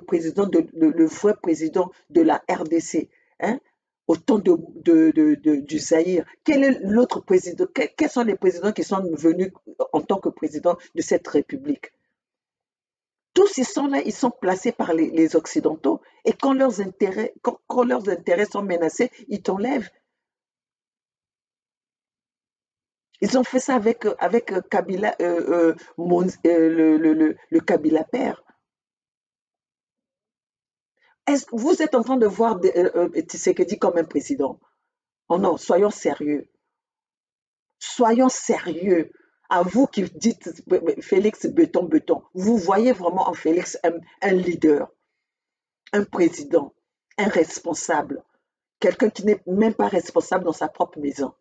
vrai président de la RDC, hein, au temps du Zaïre, quel est l'autre président? Quels sont les présidents qui sont venus en tant que président de cette république? Tous ils sont là, ils sont placés par les Occidentaux et quand leurs intérêts sont menacés, ils t'enlèvent. Ils ont fait ça avec Kabila, le Kabila père. Vous êtes en train de voir Tshisekedi comme un président? Oh non, soyons sérieux. Soyons sérieux. À vous qui dites Félix béton, vous voyez vraiment en Félix un leader, un président, un responsable, quelqu'un qui n'est même pas responsable dans sa propre maison.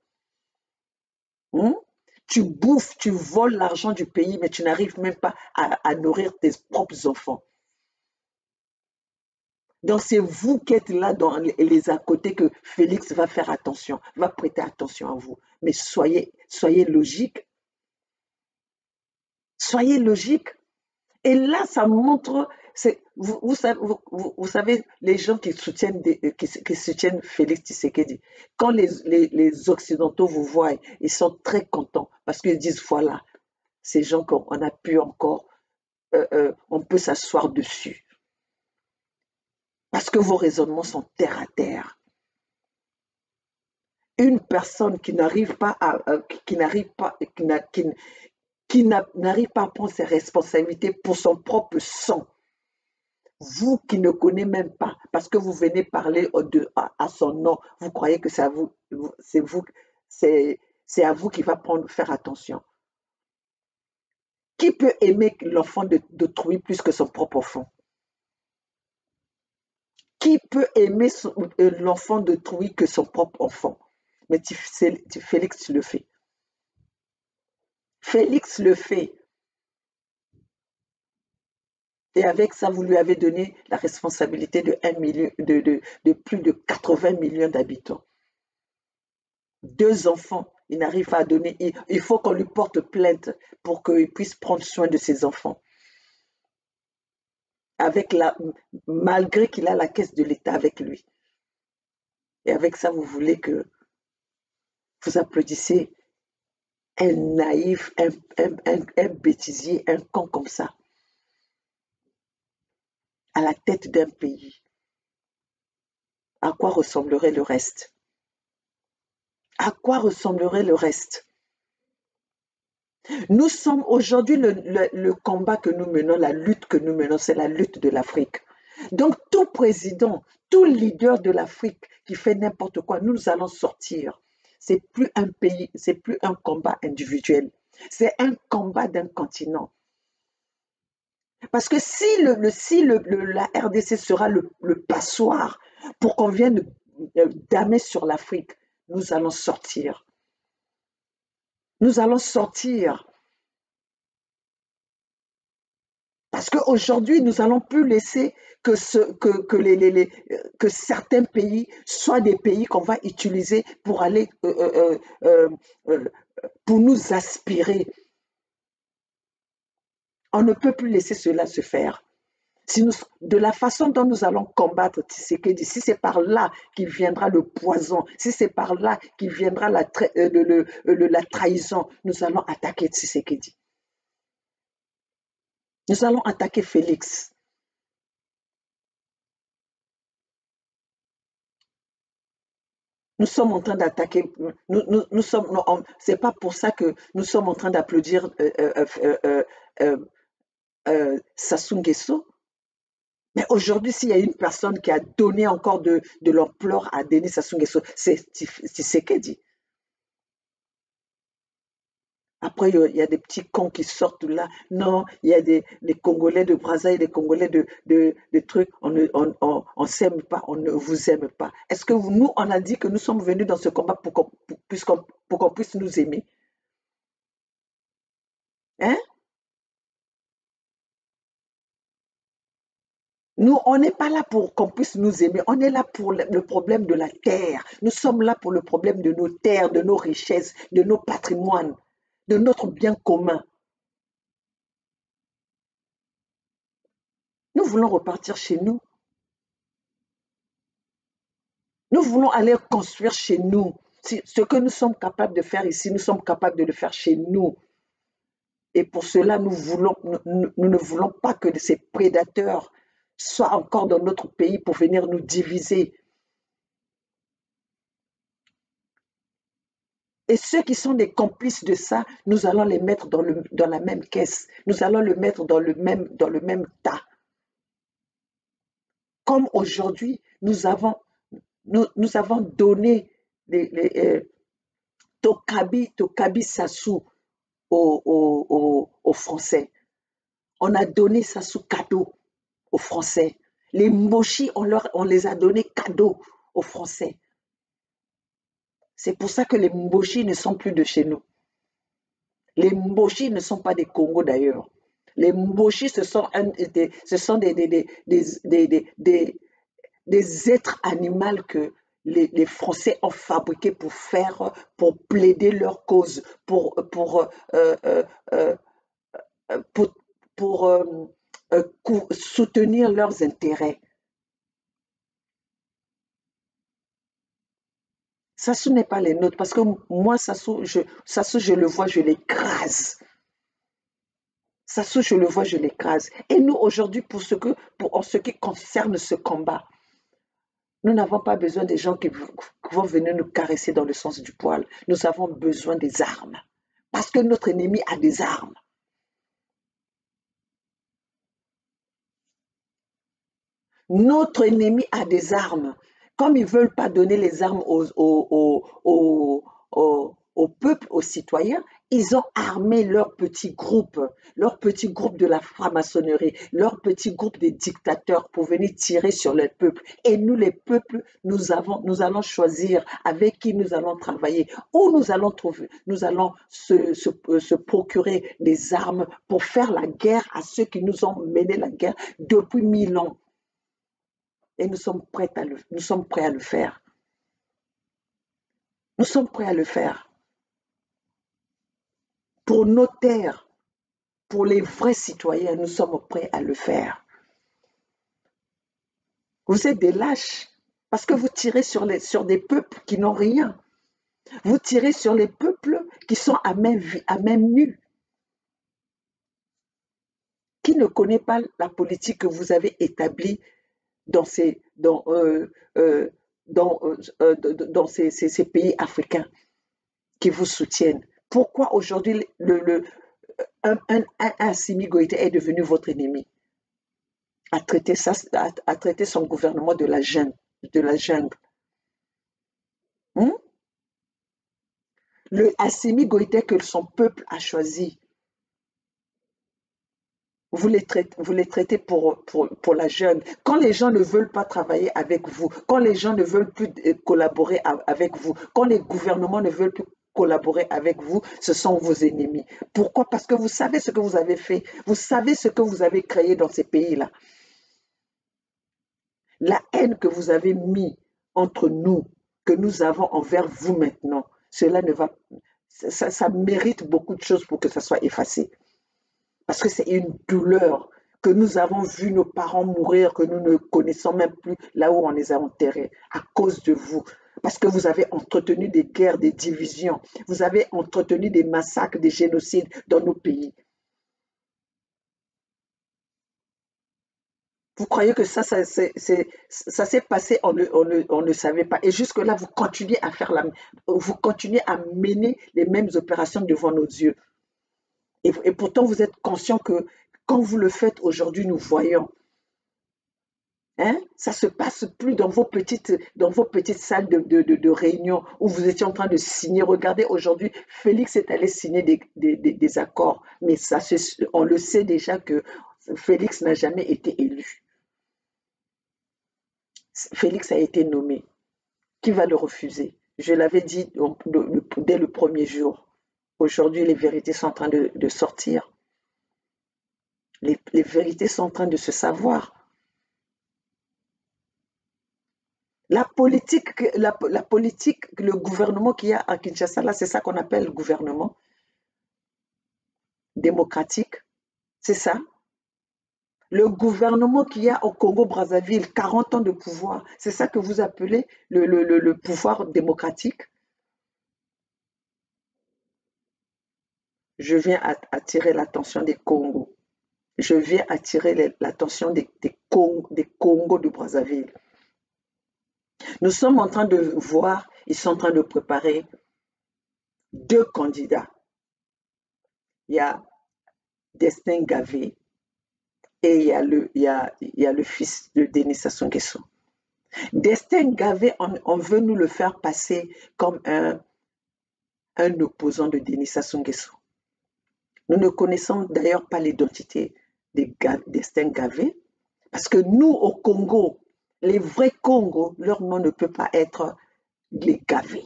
Tu bouffes, tu voles l'argent du pays, mais tu n'arrives même pas à nourrir tes propres enfants. Donc c'est vous qui êtes là dans les à côté que Félix va faire attention, va prêter attention à vous. Mais soyez logique. Soyez logique. Et là, ça montre, vous savez, les gens qui soutiennent, qui soutiennent Félix Tshisekedi, quand les Occidentaux vous voient, ils sont très contents parce qu'ils disent, voilà, ces gens qu'on a pu encore, on peut s'asseoir dessus. Parce que vos raisonnements sont terre à terre. Une personne qui n'arrive pas à prendre ses responsabilités pour son propre sang, vous qui ne connaissez même pas, parce que vous venez parler à son nom, vous croyez que c'est à vous, c'est à vous qui va faire attention. Qui peut aimer l'enfant d'autrui plus que son propre enfant? Qui peut aimer l'enfant d'autrui que son propre enfant? Mais Félix le fait. Félix le fait. Et avec ça, vous lui avez donné la responsabilité de plus de 80 millions d'habitants. 2 enfants. Il n'arrive pas à donner. Il faut qu'on lui porte plainte pour qu'il puisse prendre soin de ses enfants. Malgré qu'il a la caisse de l'État avec lui. Et avec ça, vous voulez que vous applaudissez un naïf, un bêtisier, un con comme ça, à la tête d'un pays. À quoi ressemblerait le reste? À quoi ressemblerait le reste? Nous sommes aujourd'hui, le combat que nous menons, la lutte que nous menons, c'est la lutte de l'Afrique. Donc tout président, tout leader de l'Afrique qui fait n'importe quoi, nous allons sortir. C'est plus un pays, c'est plus un combat individuel. C'est un combat d'un continent. Parce que si la RDC sera le passoire pour qu'on vienne damer sur l'Afrique, nous allons sortir. Nous allons sortir. Parce qu'aujourd'hui, nous n'allons plus laisser que certains pays soient des pays qu'on va utiliser pour aller, pour nous aspirer. On ne peut plus laisser cela se faire. De la façon dont nous allons combattre Tshisekedi, si c'est par là qu'il viendra le poison, si c'est par là qu'il viendra la trahison, nous allons attaquer Tshisekedi. Nous allons attaquer Félix. Nous sommes en train d'attaquer, c'est pas pour ça que nous sommes en train d'applaudir Sassou Nguesso. Mais aujourd'hui, s'il y a une personne qui a donné encore de l'ampleur à Denis Sassou Nguesso, c'est Tshisekedi. Après, il y a des petits cons qui sortent là. Non, il y a des Congolais de Brazzaville, des Congolais de trucs. On ne s'aime pas, on ne vous aime pas. Est-ce que nous, on a dit que nous sommes venus dans ce combat pour qu'on puisse nous aimer? Hein? Nous, on n'est pas là pour qu'on puisse nous aimer. On est là pour le problème de la terre. Nous sommes là pour le problème de nos terres, de nos richesses, de nos patrimoines, de notre bien commun. Nous voulons repartir chez nous. Nous voulons aller construire chez nous. Ce que nous sommes capables de faire ici, nous sommes capables de le faire chez nous. Et pour cela, nous ne voulons pas que ces prédateurs soient encore dans notre pays pour venir nous diviser. Et ceux qui sont des complices de ça, nous allons les mettre dans la même caisse. Nous allons les mettre dans le même tas. Comme aujourd'hui, nous avons donné Tokabi Sassou aux Français. On a donné Sassou cadeau aux Français. Les Moshi, on les a donnés cadeau aux Français. C'est pour ça que les Mboshi ne sont plus de chez nous. Les Mboshi ne sont pas des Congos d'ailleurs. Les Mboshi, ce sont des êtres animaux que les Français ont fabriqués pour plaider leur cause, pour soutenir leurs intérêts. Sassou n'est pas les nôtres, parce que moi, Sassou, je le vois, je l'écrase. Sassou, je le vois, je l'écrase. Et nous, aujourd'hui, en ce qui concerne ce combat, nous n'avons pas besoin des gens qui vont venir nous caresser dans le sens du poil. Nous avons besoin des armes. Parce que notre ennemi a des armes. Notre ennemi a des armes. Comme ils ne veulent pas donner les armes au peuple, aux citoyens, ils ont armé leur petit groupe de la franc-maçonnerie, leur petit groupe de dictateurs pour venir tirer sur le peuple. Et nous, les peuples, nous allons choisir avec qui nous allons travailler, où nous allons se procurer des armes pour faire la guerre à ceux qui nous ont mené la guerre depuis 1000 ans. Et nous sommes prêts à le faire. Nous sommes prêts à le faire. Pour nos terres, pour les vrais citoyens, nous sommes prêts à le faire. Vous êtes des lâches parce que vous tirez sur des peuples qui n'ont rien. Vous tirez sur les peuples qui sont à même nue. Qui ne connaît pas la politique que vous avez établie dans ces pays africains qui vous soutiennent? Pourquoi aujourd'hui un Assimi Goïta est devenu votre ennemi? À traiter son gouvernement de la jungle. Le Assimi Goïta que son peuple a choisi, vous les traitez pour la jeune. Quand les gens ne veulent pas travailler avec vous, quand les gens ne veulent plus collaborer avec vous, quand les gouvernements ne veulent plus collaborer avec vous, ce sont vos ennemis. Pourquoi? Parce que vous savez ce que vous avez fait. Vous savez ce que vous avez créé dans ces pays-là. La haine que vous avez mis entre nous, que nous avons envers vous maintenant, cela ne va... Ça mérite beaucoup de choses pour que ça soit effacé. Parce que c'est une douleur que nous avons vu nos parents mourir, que nous ne connaissons même plus là où on les a enterrés, à cause de vous. Parce que vous avez entretenu des guerres, des divisions, vous avez entretenu des massacres, des génocides dans nos pays. Vous croyez que ça s'est passé, on ne savait pas. Et jusque-là, vous continuez à mener les mêmes opérations devant nos yeux. Et pourtant, vous êtes conscient que quand vous le faites aujourd'hui, nous voyons. Ça ne se passe plus dans vos petites salles de réunion où vous étiez en train de signer. Regardez, aujourd'hui, Félix est allé signer des accords. Mais on le sait déjà que Félix n'a jamais été élu. Félix a été nommé. Qui va le refuser? Je l'avais dit dès le premier jour. Aujourd'hui, les vérités sont en train de sortir. Les vérités sont en train de se savoir. La politique, le gouvernement qu'il y a à Kinshasa, là, c'est ça qu'on appelle le gouvernement démocratique. C'est ça. Le gouvernement qu'il y a au Congo-Brazzaville, 40 ans de pouvoir, c'est ça que vous appelez le pouvoir démocratique? Je viens attirer l'attention des Congos. Je viens attirer l'attention des Congos de Brazzaville. Nous sommes en train de voir, ils sont en train de préparer 2 candidats. Il y a Destin Gavé et il y a le fils de Denis Sassou Nguesso. Destin Gavé, on veut nous le faire passer comme un opposant de Denis Sassou Nguesso. Nous ne connaissons d'ailleurs pas l'identité de Destin Gavé, parce que nous, au Congo, les vrais Congos, leur nom ne peut pas être les Gavé.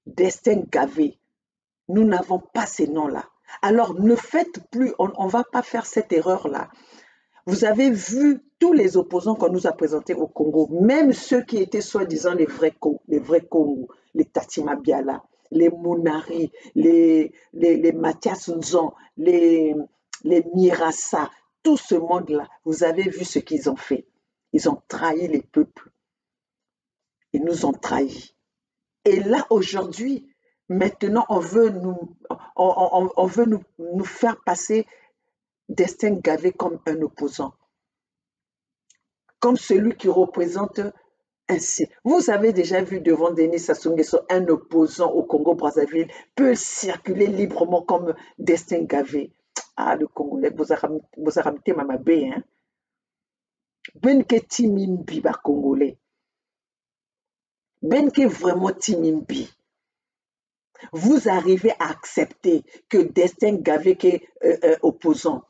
Destin Gavé, nous n'avons pas ces noms-là. Alors, ne faites plus, on ne va pas faire cette erreur-là. Vous avez vu tous les opposants qu'on nous a présentés au Congo, même ceux qui étaient soi-disant les vrais Congos, les Tatima Biala, les Mounari, les Mathias Nzon, les Mirassa, tout ce monde-là, vous avez vu ce qu'ils ont fait. Ils ont trahi les peuples. Ils nous ont trahis. Et là, aujourd'hui, maintenant, on veut nous faire passer Destin Gavé comme un opposant, comme celui qui représente ainsi. Vous avez déjà vu devant Denis Sassou Nguesso un opposant au Congo-Brazzaville peut circuler librement comme Destin Gavé. Ah, le Congolais, vous avez mamabé, hein? Ben que timimbi ba Congolais. Ben que vraiment timimbi. Vous arrivez à accepter que Destin Gavé qui est opposant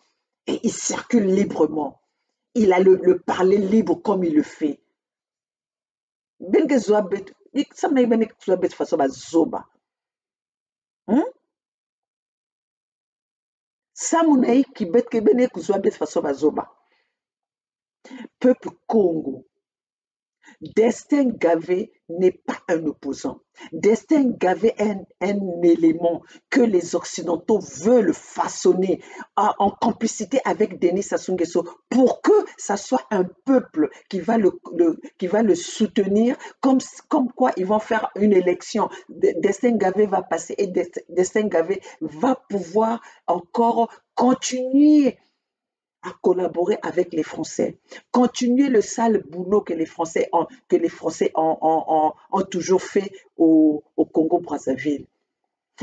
et il circule librement. Il a le parler libre comme il le fait. Belge Zoabet, ça m'a été Zoabet façon à Zoba. Ça m'a été qui bet que Benek Zoabet façon à Zoba. Peuple Congo, Destin Gavé n'est pas un opposant. Destin Gavé est un élément que les Occidentaux veulent façonner en complicité avec Denis Sassou Nguesso pour que ça soit un peuple qui va le soutenir, comme quoi ils vont faire une élection. Destin Gavé va passer et Destin Gavé va pouvoir encore continuer à collaborer avec les Français, continuer le sale boulot que les Français ont toujours fait au Congo-Brazzaville.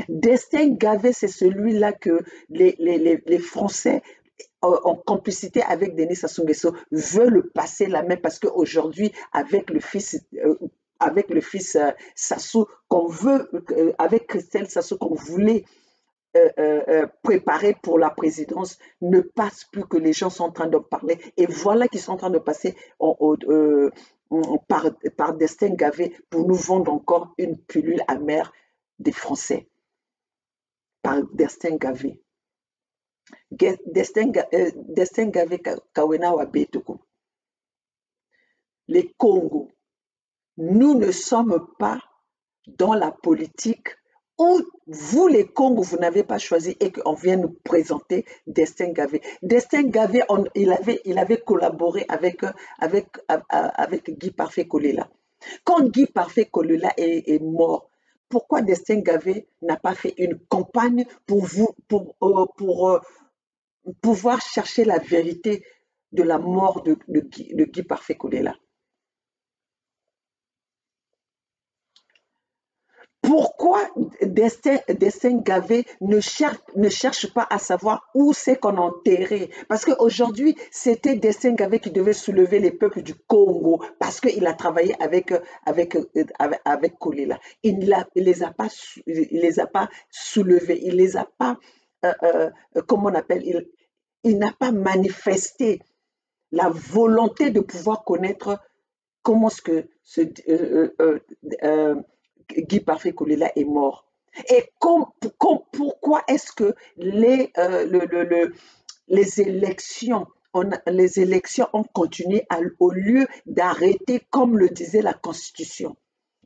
Destin Gavé, c'est celui-là que les Français, en complicité avec Denis Sassou Nguesso, veulent passer la main parce qu'aujourd'hui, avec le fils Sassou, avec Christelle Sassou, qu'on voulait préparés pour la présidence ne passe plus, que les gens sont en train de parler. Et voilà qu'ils sont en train de passer par Destin Gavé pour nous vendre encore une pilule amère des Français. Par Destin Gavé. Destin Gavé Kawena Wabetoko. Les Congos, nous ne sommes pas dans la politique où vous, les Congos, vous n'avez pas choisi et qu'on vient nous présenter Destin Gavé. Destin Gavé, il avait collaboré avec Guy Parfait Kolela. Quand Guy Parfait Kolela est mort, pourquoi Destin Gavé n'a pas fait une campagne pour pouvoir chercher la vérité de la mort de Guy Parfait Kolela? Pourquoi Destin Gavé ne cherche pas à savoir où c'est qu'on a enterré? Parce qu'aujourd'hui, c'était Destin Gavé qui devait soulever les peuples du Congo parce qu'il a travaillé avec Kolela. Il ne les a pas soulevés, il les a pas, comment on appelle, il n'a pas manifesté la volonté de pouvoir connaître comment est-ce que Guy Parfait Kolela est mort. Et pourquoi est-ce que les élections ont continué au lieu d'arrêter, comme le disait la Constitution,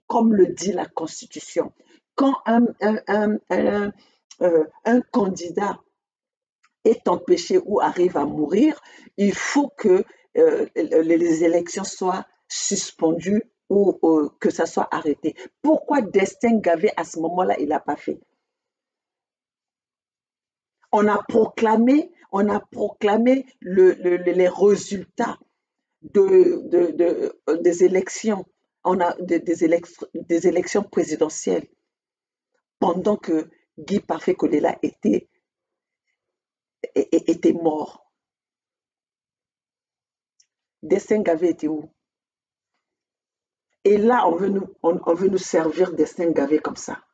comme le dit la Constitution, quand un candidat est empêché ou arrive à mourir, il faut que les élections soient suspendues ou que ça soit arrêté. Pourquoi Destin Gavé, à ce moment-là, il n'a pas fait? On a proclamé les résultats des élections. On a des élections présidentielles pendant que Guy Parfait Kolela était mort. Destin Gavé était où? Et là, on veut nous servir Destin Gavé comme ça.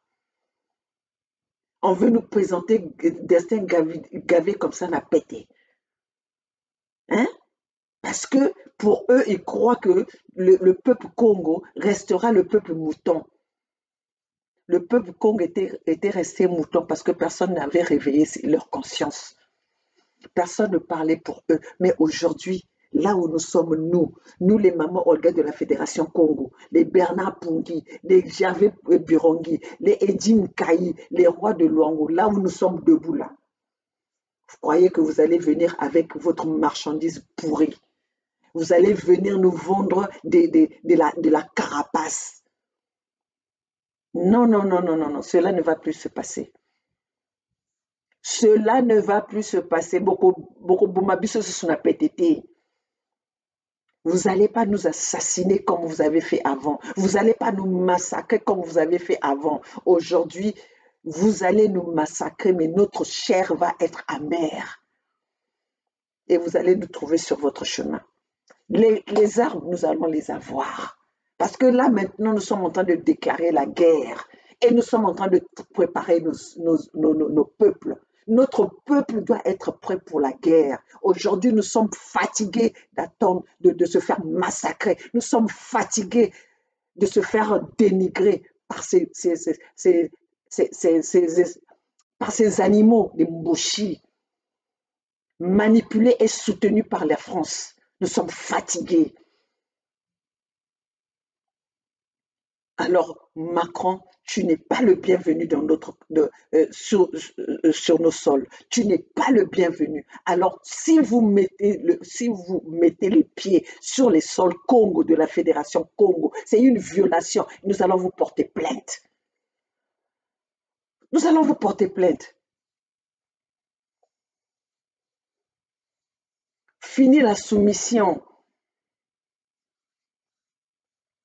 On veut nous présenter Destin Gavé comme ça, n'a pété. Hein? Parce que pour eux, ils croient que le peuple Congo restera le peuple mouton. Le peuple Congo était resté mouton parce que personne n'avait réveillé leur conscience. Personne ne parlait pour eux. Mais aujourd'hui, là où nous sommes, nous les mamans Olga de la Fédération Congo, les Bernard Pungui, les Javé Birongi, les Edine Kaï, les rois de Luango, là où nous sommes debout là, vous croyez que vous allez venir avec votre marchandise pourrie? Vous allez venir nous vendre de la carapace? Non, non, non, non, non, non, cela ne va plus se passer. Cela ne va plus se passer. Beaucoup Boumabiso se sont pété. Vous n'allez pas nous assassiner comme vous avez fait avant. Vous n'allez pas nous massacrer comme vous avez fait avant. Aujourd'hui, vous allez nous massacrer, mais notre chair va être amère. Et vous allez nous trouver sur votre chemin. Les armes, nous allons les avoir. Parce que là, maintenant, nous sommes en train de déclarer la guerre. Et nous sommes en train de préparer nos peuples. Notre peuple doit être prêt pour la guerre. Aujourd'hui, nous sommes fatigués d'attendre, de se faire massacrer. Nous sommes fatigués de se faire dénigrer par ces animaux, des mbouchis, manipulés et soutenus par la France. Nous sommes fatigués. Alors, Macron, tu n'es pas le bienvenu dans sur nos sols. Tu n'es pas le bienvenu. Alors, si vous mettez les pieds sur les sols Congo de la Fédération Congo, c'est une violation. Nous allons vous porter plainte. Nous allons vous porter plainte. Fini la soumission.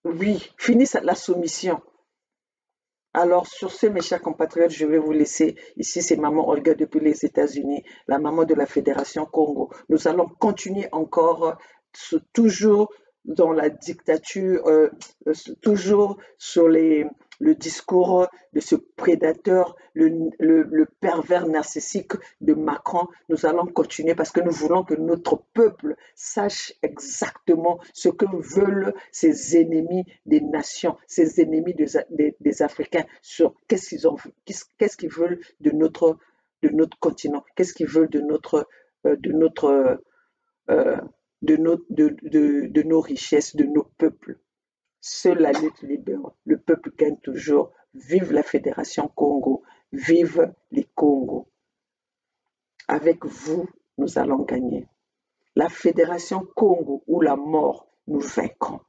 Oui, fini la soumission. Alors, sur ce, mes chers compatriotes, je vais vous laisser. Ici, c'est Maman Olga depuis les États-Unis, la maman de la Fédération Congo. Nous allons continuer encore, toujours dans la dictature, toujours sur le discours de ce prédateur, le pervers narcissique de Macron. Nous allons continuer parce que nous voulons que notre peuple sache exactement ce que veulent ces ennemis des nations, ces ennemis des Africains, sur qu'est-ce qu'ils veulent de notre continent, qu'est-ce qu'ils veulent de notre de nos richesses, de nos peuples. Seule la lutte libère. Le peuple gagne toujours. Vive la Fédération Congo. Vive les Congos. Avec vous, nous allons gagner. La Fédération Congo ou la mort, nous vaincrons.